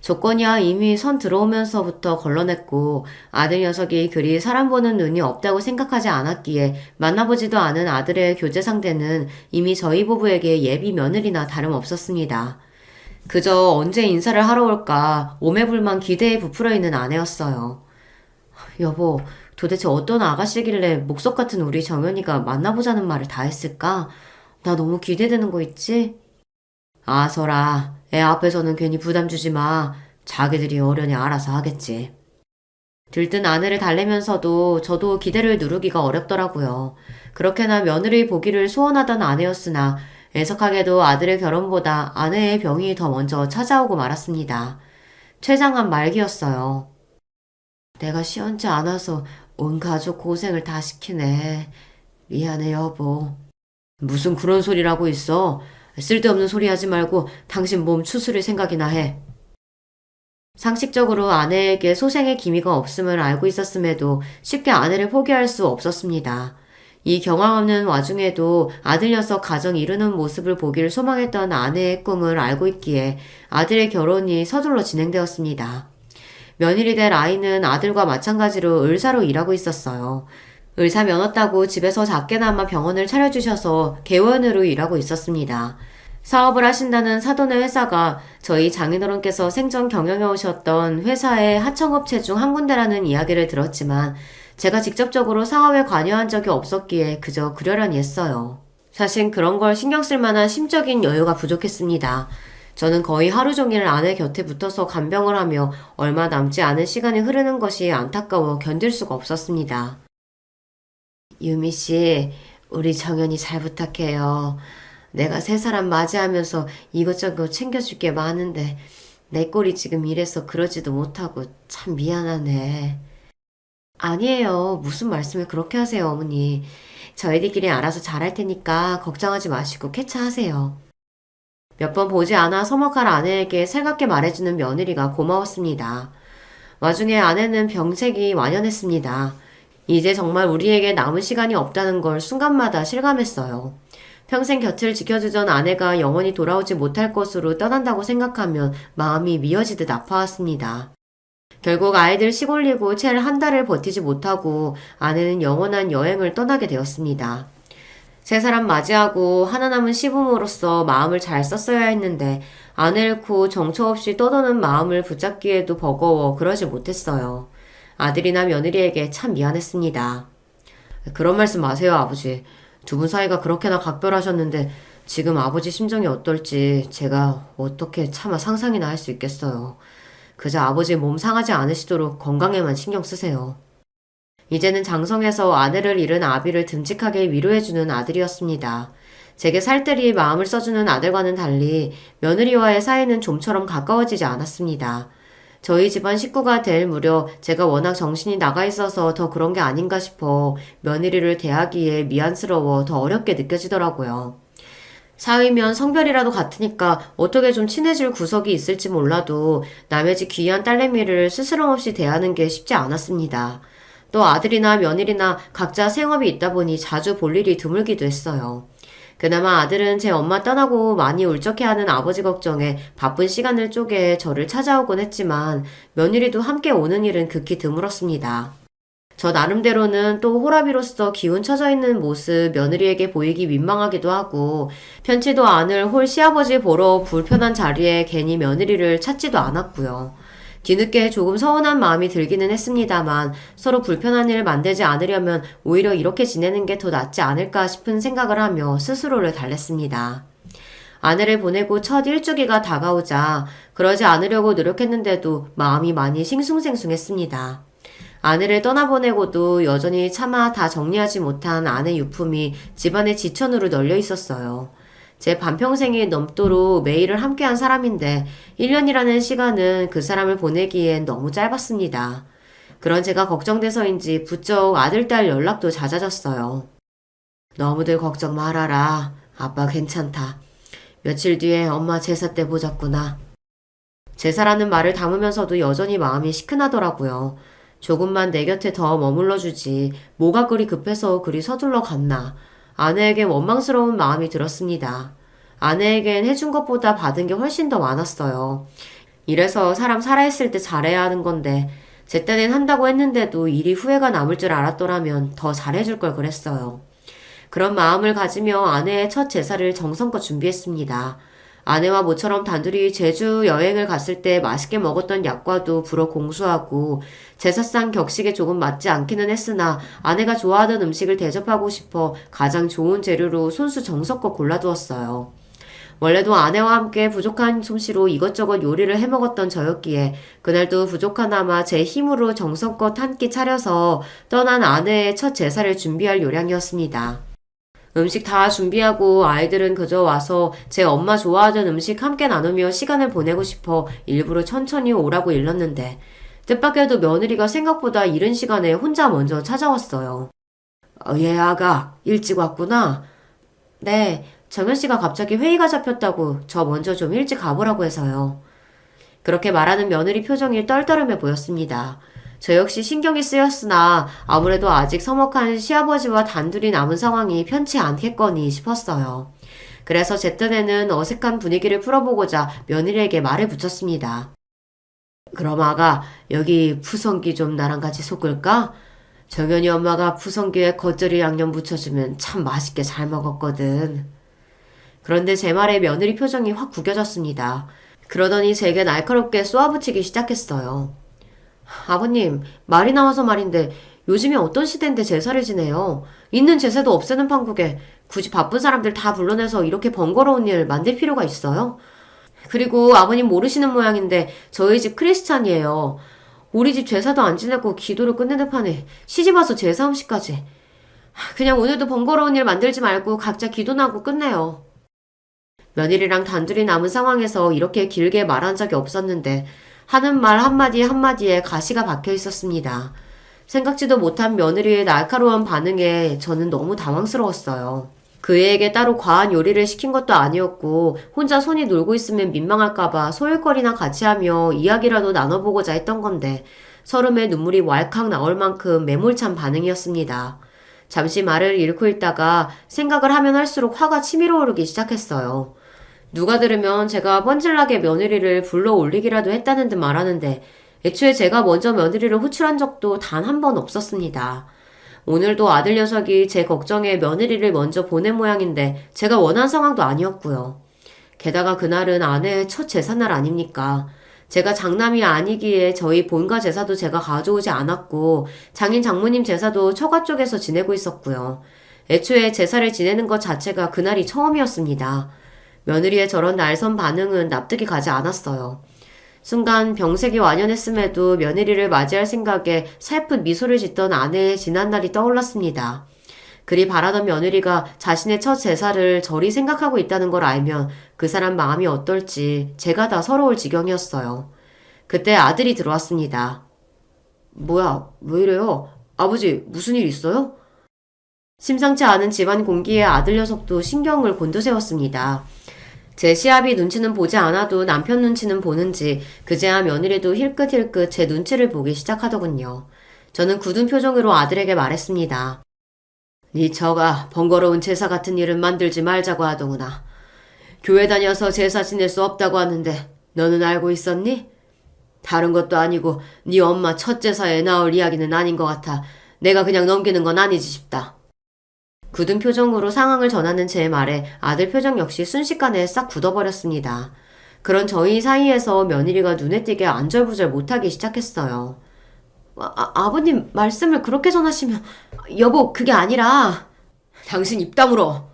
조건이야 이미 선 들어오면서부터 걸러냈고 아들 녀석이 그리 사람 보는 눈이 없다고 생각하지 않았기에 만나보지도 않은 아들의 교제 상대는 이미 저희 부부에게 예비 며느리나 다름없었습니다. 그저 언제 인사를 하러 올까 오매불만 기대에 부풀어 있는 아내였어요. 여보, 도대체 어떤 아가씨길래 목석 같은 우리 정연이가 만나보자는 말을 다 했을까? 나 너무 기대되는 거 있지? 아서라, 애 앞에서는 괜히 부담 주지 마. 자기들이 어련히 알아서 하겠지. 들뜬 아내를 달래면서도 저도 기대를 누르기가 어렵더라고요. 그렇게나 며느리 보기를 소원하던 아내였으나 애석하게도 아들의 결혼보다 아내의 병이 더 먼저 찾아오고 말았습니다. 최장암 말기였어요. 내가 시원치 않아서 온 가족 고생을 다 시키네. 미안해 여보. 무슨 그런 소리라고 있어. 쓸데없는 소리 하지 말고 당신 몸 추스릴 생각이나 해. 상식적으로 아내에게 소생의 기미가 없음을 알고 있었음에도 쉽게 아내를 포기할 수 없었습니다. 이 경황 없는 와중에도 아들 녀석 가정 이루는 모습을 보기를 소망했던 아내의 꿈을 알고 있기에 아들의 결혼이 서둘러 진행되었습니다. 며느리 될 아이는 아들과 마찬가지로 의사로 일하고 있었어요. 의사 면허 따고 집에서 작게나마 병원을 차려주셔서 개원으로 일하고 있었습니다. 사업을 하신다는 사돈의 회사가 저희 장인어른께서 생전 경영해 오셨던 회사의 하청업체 중 한 군데라는 이야기를 들었지만 제가 직접적으로 사업에 관여한 적이 없었기에 그저 그러려니 했어요. 사실 그런 걸 신경 쓸 만한 심적인 여유가 부족했습니다. 저는 거의 하루 종일 아내 곁에 붙어서 간병을 하며 얼마 남지 않은 시간이 흐르는 것이 안타까워 견딜 수가 없었습니다. 유미 씨, 우리 정연이 잘 부탁해요. 내가 새 사람 맞이하면서 이것저것 챙겨줄 게 많은데 내 꼴이 지금 이래서 그러지도 못하고 참 미안하네. 아니에요. 무슨 말씀을 그렇게 하세요, 어머니. 저희들끼리 알아서 잘할 테니까 걱정하지 마시고 쾌차하세요. 몇 번 보지 않아 서먹할 아내에게 살갑게 말해주는 며느리가 고마웠습니다. 와중에 아내는 병색이 완연했습니다. 이제 정말 우리에게 남은 시간이 없다는 걸 순간마다 실감했어요. 평생 곁을 지켜주던 아내가 영원히 돌아오지 못할 것으로 떠난다고 생각하면 마음이 미어지듯 아파왔습니다. 결국 아이들 시골리고 채 한 달을 버티지 못하고 아내는 영원한 여행을 떠나게 되었습니다. 세 사람 맞이하고 하나 남은 시부모로서 마음을 잘 썼어야 했는데 아내 잃고 정처 없이 떠도는 마음을 붙잡기에도 버거워 그러지 못했어요. 아들이나 며느리에게 참 미안했습니다. 그런 말씀 마세요, 아버지. 두 분 사이가 그렇게나 각별하셨는데 지금 아버지 심정이 어떨지 제가 어떻게 차마 상상이나 할 수 있겠어요. 그저 아버지 몸 상하지 않으시도록 건강에만 신경 쓰세요. 이제는 장성에서 아내를 잃은 아비를 듬직하게 위로해주는 아들이었습니다. 제게 살뜰히 마음을 써주는 아들과는 달리 며느리와의 사이는 좀처럼 가까워지지 않았습니다. 저희 집안 식구가 될 무렵 제가 워낙 정신이 나가 있어서 더 그런 게 아닌가 싶어 며느리를 대하기에 미안스러워 더 어렵게 느껴지더라고요. 사위면 성별이라도 같으니까 어떻게 좀 친해질 구석이 있을지 몰라도 남의 집 귀한 딸내미를 스스럼 없이 대하는 게 쉽지 않았습니다. 또 아들이나 며느리나 각자 생업이 있다 보니 자주 볼 일이 드물기도 했어요. 그나마 아들은 제 엄마 떠나고 많이 울적해하는 아버지 걱정에 바쁜 시간을 쪼개 저를 찾아오곤 했지만 며느리도 함께 오는 일은 극히 드물었습니다. 저 나름대로는 또 호라비로서 기운 처져 있는 모습 며느리에게 보이기 민망하기도 하고 편치도 않을 홀 시아버지 보러 불편한 자리에 괜히 며느리를 찾지도 않았고요. 뒤늦게 조금 서운한 마음이 들기는 했습니다만 서로 불편한 일 만들지 않으려면 오히려 이렇게 지내는 게 더 낫지 않을까 싶은 생각을 하며 스스로를 달랬습니다. 아내를 보내고 첫 일주기가 다가오자 그러지 않으려고 노력했는데도 마음이 많이 싱숭생숭했습니다. 아내를 떠나보내고도 여전히 차마 다 정리하지 못한 아내 유품이 집안의 지천으로 널려 있었어요. 제 반평생이 넘도록 매일을 함께한 사람인데 1년이라는 시간은 그 사람을 보내기엔 너무 짧았습니다. 그런 제가 걱정돼서인지 부쩍 아들, 딸 연락도 잦아졌어요. 너무들 걱정 말아라. 아빠 괜찮다. 며칠 뒤에 엄마 제사 때 보자꾸나. 제사라는 말을 담으면서도 여전히 마음이 시큰하더라고요. 조금만 내 곁에 더 머물러주지 뭐가 그리 급해서 그리 서둘러 갔나. 아내에게 원망스러운 마음이 들었습니다. 아내에겐 해준 것보다 받은 게 훨씬 더 많았어요. 이래서 사람 살아있을 때 잘해야 하는 건데 제 딴엔 한다고 했는데도 일이 후회가 남을 줄 알았더라면 더 잘해줄 걸 그랬어요. 그런 마음을 가지며 아내의 첫 제사를 정성껏 준비했습니다. 아내와 모처럼 단둘이 제주 여행을 갔을 때 맛있게 먹었던 약과도 불어 공수하고 제사상 격식에 조금 맞지 않기는 했으나 아내가 좋아하던 음식을 대접하고 싶어 가장 좋은 재료로 손수 정성껏 골라두었어요. 원래도 아내와 함께 부족한 솜씨로 이것저것 요리를 해먹었던 저였기에 그날도 부족하나마 제 힘으로 정성껏 한 끼 차려서 떠난 아내의 첫 제사를 준비할 요량이었습니다. 음식 다 준비하고 아이들은 그저 와서 제 엄마 좋아하던 음식 함께 나누며 시간을 보내고 싶어 일부러 천천히 오라고 일렀는데 뜻밖에도 며느리가 생각보다 이른 시간에 혼자 먼저 찾아왔어요. 예, 아가. 일찍 왔구나. 네, 정현씨가 갑자기 회의가 잡혔다고 저 먼저 좀 일찍 가보라고 해서요. 그렇게 말하는 며느리 표정이 떨떠름해 보였습니다. 저 역시 신경이 쓰였으나 아무래도 아직 서먹한 시아버지와 단둘이 남은 상황이 편치 않겠거니 싶었어요. 그래서 제 딴에는 어색한 분위기를 풀어보고자 며느리에게 말을 붙였습니다. 그럼 아가, 여기 푸성기 좀 나랑 같이 섞을까? 정연이 엄마가 푸성기에 겉절이 양념 붙여주면 참 맛있게 잘 먹었거든. 그런데 제 말에 며느리 표정이 확 구겨졌습니다. 그러더니 제게 날카롭게 쏘아붙이기 시작했어요. 아버님, 말이 나와서 말인데 요즘이 어떤 시대인데 제사를 지내요. 있는 제사도 없애는 판국에 굳이 바쁜 사람들 다 불러내서 이렇게 번거로운 일 만들 필요가 있어요? 그리고 아버님 모르시는 모양인데 저희 집 크리스찬이에요. 우리 집 제사도 안 지내고 기도를 끝내는 판에 시집 와서 제사 음식까지. 그냥 오늘도 번거로운 일 만들지 말고 각자 기도나 하고 끝내요. 며느리랑 단둘이 남은 상황에서 이렇게 길게 말한 적이 없었는데 하는 말 한마디 한마디에 가시가 박혀 있었습니다. 생각지도 못한 며느리의 날카로운 반응에 저는 너무 당황스러웠어요. 그애에게 따로 과한 요리를 시킨 것도 아니었고 혼자 손이 놀고 있으면 민망할까봐 소일거리나 같이 하며 이야기라도 나눠보고자 했던 건데 서름에 눈물이 왈칵 나올 만큼 매몰찬 반응이었습니다. 잠시 말을 잃고 있다가 생각을 하면 할수록 화가 치밀어 오르기 시작했어요. 누가 들으면 제가 뻔질나게 며느리를 불러 올리기라도 했다는 듯 말하는데 애초에 제가 먼저 며느리를 호출한 적도 단 한 번 없었습니다. 오늘도 아들 녀석이 제 걱정에 며느리를 먼저 보낸 모양인데 제가 원한 상황도 아니었고요. 게다가 그날은 아내의 첫 제삿날 아닙니까? 제가 장남이 아니기에 저희 본가 제사도 제가 가져오지 않았고 장인 장모님 제사도 처가 쪽에서 지내고 있었고요. 애초에 제사를 지내는 것 자체가 그날이 처음이었습니다. 며느리의 저런 날선 반응은 납득이 가지 않았어요. 순간 병색이 완연했음에도 며느리를 맞이할 생각에 살풋 미소를 짓던 아내의 지난날이 떠올랐습니다. 그리 바라던 며느리가 자신의 첫 제사를 저리 생각하고 있다는 걸 알면 그 사람 마음이 어떨지 제가 다 서러울 지경이었어요. 그때 아들이 들어왔습니다. 뭐야, 왜 이래요? 아버지, 무슨 일 있어요? 심상치 않은 집안 공기에 아들 녀석도 신경을 곤두세웠습니다. 제 시아비 눈치는 보지 않아도 남편 눈치는 보는지 그제야 며느리도 힐끗힐끗 제 눈치를 보기 시작하더군요. 저는 굳은 표정으로 아들에게 말했습니다. 네 처가 번거로운 제사 같은 일은 만들지 말자고 하더구나. 교회 다녀서 제사 지낼 수 없다고 하는데 너는 알고 있었니? 다른 것도 아니고 네 엄마 첫 제사에 나올 이야기는 아닌 것 같아 내가 그냥 넘기는 건 아니지 싶다. 굳은 표정으로 상황을 전하는 제 말에 아들 표정 역시 순식간에 싹 굳어버렸습니다. 그런 저희 사이에서 며느리가 눈에 띄게 안절부절 못하기 시작했어요. 아버님 말씀을 그렇게 전하시면 여보 그게 아니라 당신 입 다물어.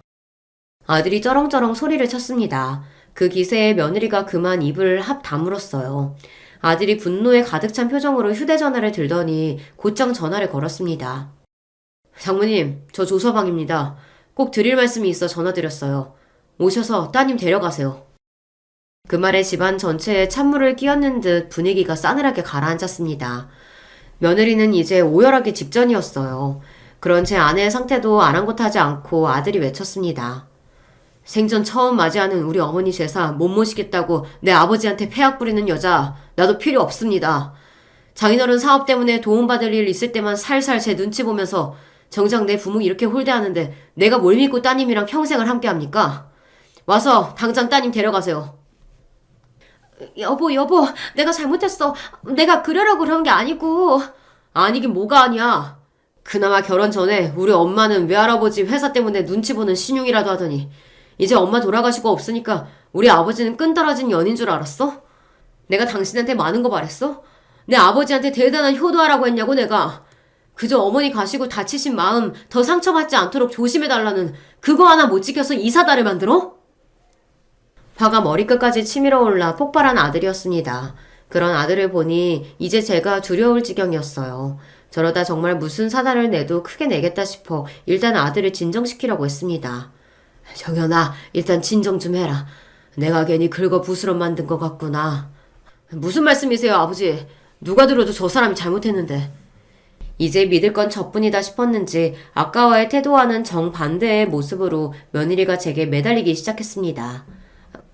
아들이 쩌렁쩌렁 소리를 쳤습니다. 그 기세에 며느리가 그만 입을 합 다물었어요. 아들이 분노에 가득 찬 표정으로 휴대전화를 들더니 곧장 전화를 걸었습니다. 장모님, 저 조서방입니다. 꼭 드릴 말씀이 있어 전화드렸어요. 오셔서 따님 데려가세요. 그 말에 집안 전체에 찬물을 끼얹는 듯 분위기가 싸늘하게 가라앉았습니다. 며느리는 이제 오열하기 직전이었어요. 그런 제 아내의 상태도 아랑곳하지 않고 아들이 외쳤습니다. 생전 처음 맞이하는 우리 어머니 제사 못 모시겠다고 내 아버지한테 폐악 부리는 여자 나도 필요 없습니다. 장인어른 사업 때문에 도움받을 일 있을 때만 살살 제 눈치 보면서 정작 내 부모 이렇게 홀대하는데 내가 뭘 믿고 따님이랑 평생을 함께합니까? 와서 당장 따님 데려가세요. 여보, 내가 잘못했어. 내가 그러려고 그런 게 아니고. 아니긴 뭐가 아니야. 그나마 결혼 전에 우리 엄마는 외할아버지 회사 때문에 눈치 보는 신용이라도 하더니 이제 엄마 돌아가시고 없으니까 우리 아버지는 끈떨어진 연인 줄 알았어? 내가 당신한테 많은 거 바랬어? 내 아버지한테 대단한 효도하라고 했냐고 내가. 그저 어머니 가시고 다치신 마음 더 상처받지 않도록 조심해달라는 그거 하나 못 지켜서 이 사달을 만들어? 화가 머리끝까지 치밀어 올라 폭발한 아들이었습니다. 그런 아들을 보니 이제 제가 두려울 지경이었어요. 저러다 정말 무슨 사달을 내도 크게 내겠다 싶어 일단 아들을 진정시키려고 했습니다. 정연아, 일단 진정 좀 해라. 내가 괜히 긁어 부스럼 만든 것 같구나. 무슨 말씀이세요, 아버지? 누가 들어도 저 사람이 잘못했는데. 이제 믿을 건 저뿐이다 싶었는지 아까와의 태도와는 정반대의 모습으로 며느리가 제게 매달리기 시작했습니다.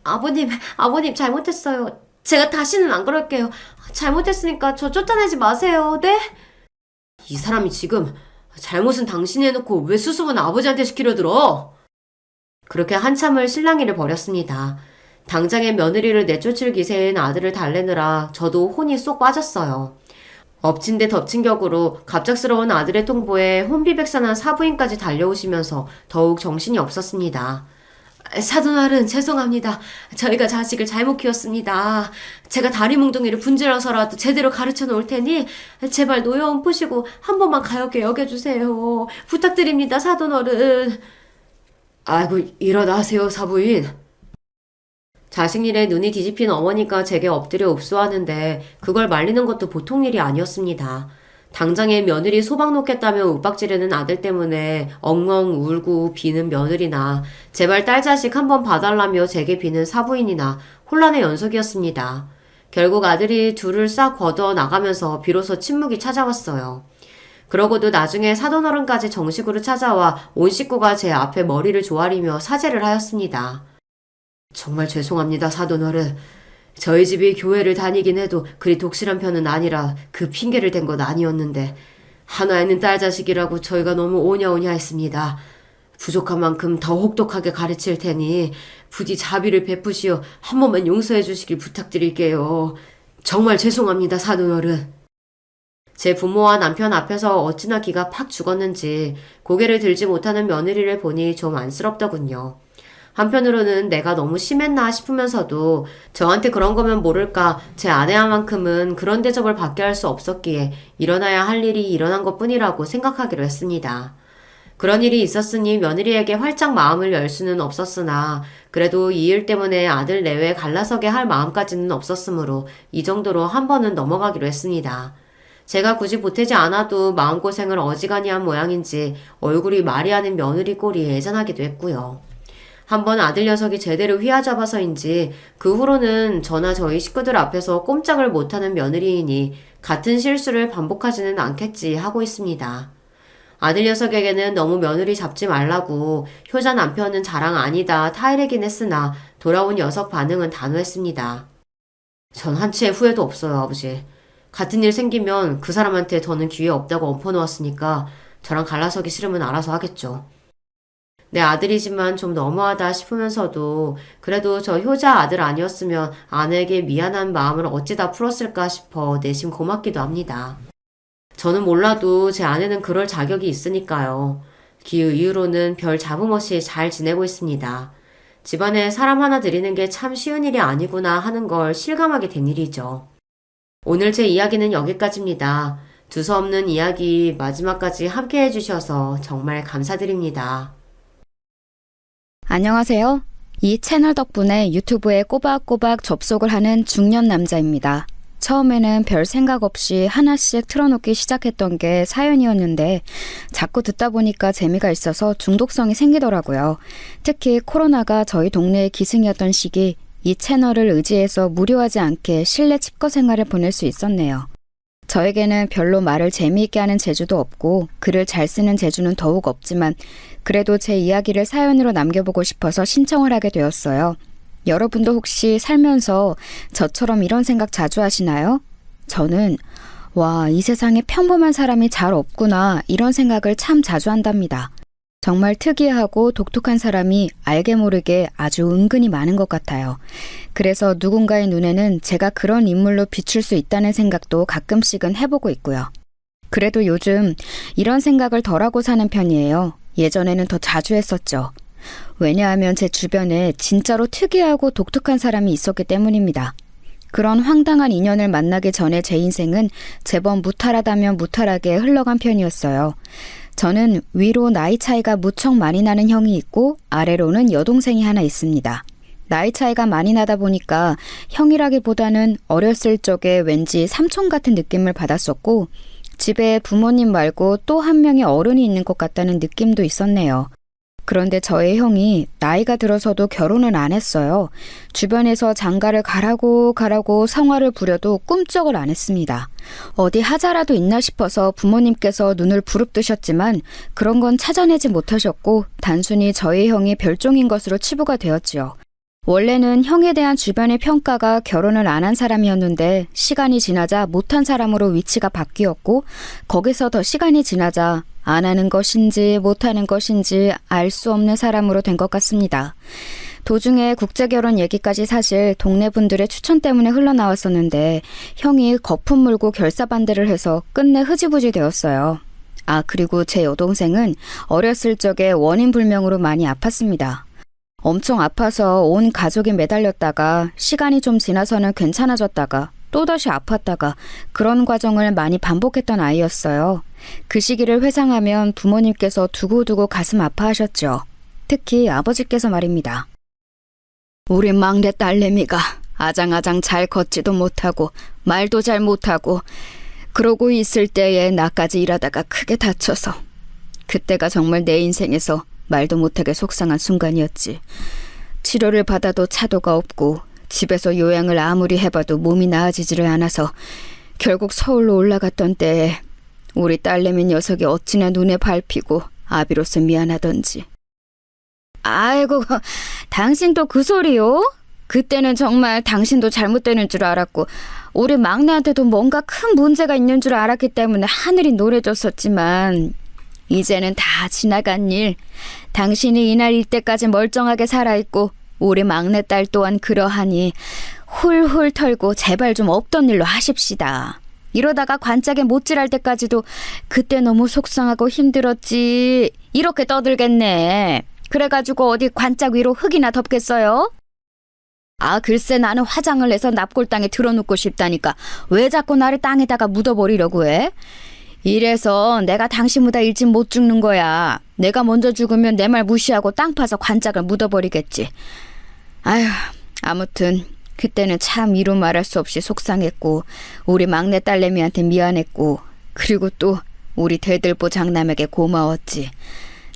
아버님 잘못했어요. 제가 다시는 안 그럴게요. 잘못했으니까 저 쫓아내지 마세요. 네? 이 사람이 지금 잘못은 당신이 해놓고 왜 수습은 아버지한테 시키려 들어? 그렇게 한참을 실랑이를 벌였습니다. 당장의 며느리를 내쫓을 기세인 아들을 달래느라 저도 혼이 쏙 빠졌어요. 엎친 데 덮친 격으로 갑작스러운 아들의 통보에 혼비백산한 사부인까지 달려오시면서 더욱 정신이 없었습니다. 사돈어른 죄송합니다. 저희가 자식을 잘못 키웠습니다. 제가 다리 뭉둥이를 분질러서라도 제대로 가르쳐 놓을 테니 제발 노여움 푸시고 한 번만 가엽게 여겨주세요. 부탁드립니다, 사돈어른. 아이고, 일어나세요, 사부인. 자식 일에 눈이 뒤집힌 어머니가 제게 엎드려 읍소하는데 그걸 말리는 것도 보통 일이 아니었습니다. 당장에 며느리 소박 놓겠다며 윽박지르는 아들 때문에 엉엉 울고 비는 며느리나 제발 딸 자식 한번 봐달라며 제게 비는 사부인이나 혼란의 연속이었습니다. 결국 아들이 둘을 싹 걷어 나가면서 비로소 침묵이 찾아왔어요. 그러고도 나중에 사돈어른까지 정식으로 찾아와 온 식구가 제 앞에 머리를 조아리며 사죄를 하였습니다. 정말 죄송합니다, 사돈어른. 저희 집이 교회를 다니긴 해도 그리 독실한 편은 아니라 그 핑계를 댄 건 아니었는데 하나에는 딸 자식이라고 저희가 너무 오냐오냐 했습니다. 부족한 만큼 더 혹독하게 가르칠 테니 부디 자비를 베푸시어 한 번만 용서해 주시길 부탁드릴게요. 정말 죄송합니다, 사돈어른. 제 부모와 남편 앞에서 어찌나 기가 팍 죽었는지 고개를 들지 못하는 며느리를 보니 좀 안쓰럽더군요. 한편으로는 내가 너무 심했나 싶으면서도 저한테 그런 거면 모를까 제 아내와만큼은 그런 대접을 받게 할 수 없었기에 일어나야 할 일이 일어난 것뿐이라고 생각하기로 했습니다. 그런 일이 있었으니 며느리에게 활짝 마음을 열 수는 없었으나 그래도 이 일 때문에 아들 내외 갈라서게 할 마음까지는 없었으므로 이 정도로 한 번은 넘어가기로 했습니다. 제가 굳이 보태지 않아도 마음고생을 어지간히 한 모양인지 얼굴이 말이 하는 며느리 꼴이 애잔하기도 했고요. 한번 아들 녀석이 제대로 휘어잡아서인지 그 후로는 저나 저희 식구들 앞에서 꼼짝을 못하는 며느리이니 같은 실수를 반복하지는 않겠지 하고 있습니다. 아들 녀석에게는 너무 며느리 잡지 말라고 효자 남편은 자랑 아니다 타이르긴 했으나 돌아온 녀석 반응은 단호했습니다. 전 한치의 후회도 없어요, 아버지. 같은 일 생기면 그 사람한테 더는 기회 없다고 엎어놓았으니까 저랑 갈라서기 싫으면 알아서 하겠죠. 내 아들이지만 좀 너무하다 싶으면서도 그래도 저 효자 아들 아니었으면 아내에게 미안한 마음을 어찌다 풀었을까 싶어 내심 고맙기도 합니다. 저는 몰라도 제 아내는 그럴 자격이 있으니까요. 그 이후로는 별 잡음 없이 잘 지내고 있습니다. 집안에 사람 하나 들이는 게 참 쉬운 일이 아니구나 하는 걸 실감하게 된 일이죠. 오늘 제 이야기는 여기까지입니다. 두서없는 이야기 마지막까지 함께 해주셔서 정말 감사드립니다. 안녕하세요. 이 채널 덕분에 유튜브에 꼬박꼬박 접속을 하는 중년 남자입니다. 처음에는 별 생각 없이 하나씩 틀어놓기 시작했던 게 사연이었는데 자꾸 듣다 보니까 재미가 있어서 중독성이 생기더라고요. 특히 코로나가 저희 동네의 기승이었던 시기 이 채널을 의지해서 무료하지 않게 실내 칩거 생활을 보낼 수 있었네요. 저에게는 별로 말을 재미있게 하는 재주도 없고 글을 잘 쓰는 재주는 더욱 없지만 그래도 제 이야기를 사연으로 남겨보고 싶어서 신청을 하게 되었어요. 여러분도 혹시 살면서 저처럼 이런 생각 자주 하시나요? 저는 와, 이 세상에 평범한 사람이 잘 없구나 이런 생각을 참 자주 한답니다. 정말 특이하고 독특한 사람이 알게 모르게 아주 은근히 많은 것 같아요. 그래서 누군가의 눈에는 제가 그런 인물로 비출 수 있다는 생각도 가끔씩은 해보고 있고요. 그래도 요즘 이런 생각을 덜하고 사는 편이에요. 예전에는 더 자주 했었죠. 왜냐하면 제 주변에 진짜로 특이하고 독특한 사람이 있었기 때문입니다. 그런 황당한 인연을 만나기 전에 제 인생은 제법 무탈하다면 무탈하게 흘러간 편이었어요. 저는 위로 나이 차이가 무척 많이 나는 형이 있고 아래로는 여동생이 하나 있습니다. 나이 차이가 많이 나다 보니까 형이라기보다는 어렸을 적에 왠지 삼촌 같은 느낌을 받았었고 집에 부모님 말고 또 한 명의 어른이 있는 것 같다는 느낌도 있었네요. 그런데 저의 형이 나이가 들어서도 결혼은 안 했어요. 주변에서 장가를 가라고 성화를 부려도 꿈쩍을 안 했습니다. 어디 하자라도 있나 싶어서 부모님께서 눈을 부릅뜨셨지만 그런 건 찾아내지 못하셨고 단순히 저희 형이 별종인 것으로 치부가 되었지요. 원래는 형에 대한 주변의 평가가 결혼을 안 한 사람이었는데 시간이 지나자 못한 사람으로 위치가 바뀌었고 거기서 더 시간이 지나자 안 하는 것인지 못하는 것인지 알 수 없는 사람으로 된 것 같습니다. 도중에 국제결혼 얘기까지 사실 동네 분들의 추천 때문에 흘러나왔었는데 형이 거품 물고 결사반대를 해서 끝내 흐지부지 되었어요. 아, 그리고 제 여동생은 어렸을 적에 원인불명으로 많이 아팠습니다. 엄청 아파서 온 가족이 매달렸다가 시간이 좀 지나서는 괜찮아졌다가 또다시 아팠다가 그런 과정을 많이 반복했던 아이였어요. 그 시기를 회상하면 부모님께서 두고두고 가슴 아파하셨죠. 특히 아버지께서 말입니다. 우리 막내 딸내미가 아장아장 잘 걷지도 못하고 말도 잘 못하고 그러고 있을 때에 나까지 일하다가 크게 다쳐서 그때가 정말 내 인생에서 말도 못하게 속상한 순간이었지. 치료를 받아도 차도가 없고 집에서 요양을 아무리 해봐도 몸이 나아지지를 않아서 결국 서울로 올라갔던 때에 우리 딸내미 녀석이 어찌나 눈에 밟히고 아비로서 미안하던지. 아이고, 당신도 그 소리요? 그때는 정말 당신도 잘못되는 줄 알았고 우리 막내한테도 뭔가 큰 문제가 있는 줄 알았기 때문에 하늘이 노래졌었지만 이제는 다 지나간 일. 당신이 이날 이때까지 멀쩡하게 살아있고 우리 막내딸 또한 그러하니 훌훌 털고 제발 좀 없던 일로 하십시다. 이러다가 관짝에 못질할 때까지도 그때 너무 속상하고 힘들었지 이렇게 떠들겠네. 그래가지고 어디 관짝 위로 흙이나 덮겠어요? 아, 글쎄 나는 화장을 내서 납골당에 들어눕고 싶다니까 왜 자꾸 나를 땅에다가 묻어버리려고 해? 이래서 내가 당신보다 일찍 못 죽는 거야. 내가 먼저 죽으면 내 말 무시하고 땅 파서 관짝을 묻어버리겠지. 아휴, 아무튼 그때는 참 이루 말할 수 없이 속상했고 우리 막내 딸내미한테 미안했고 그리고 또 우리 대들보 장남에게 고마웠지.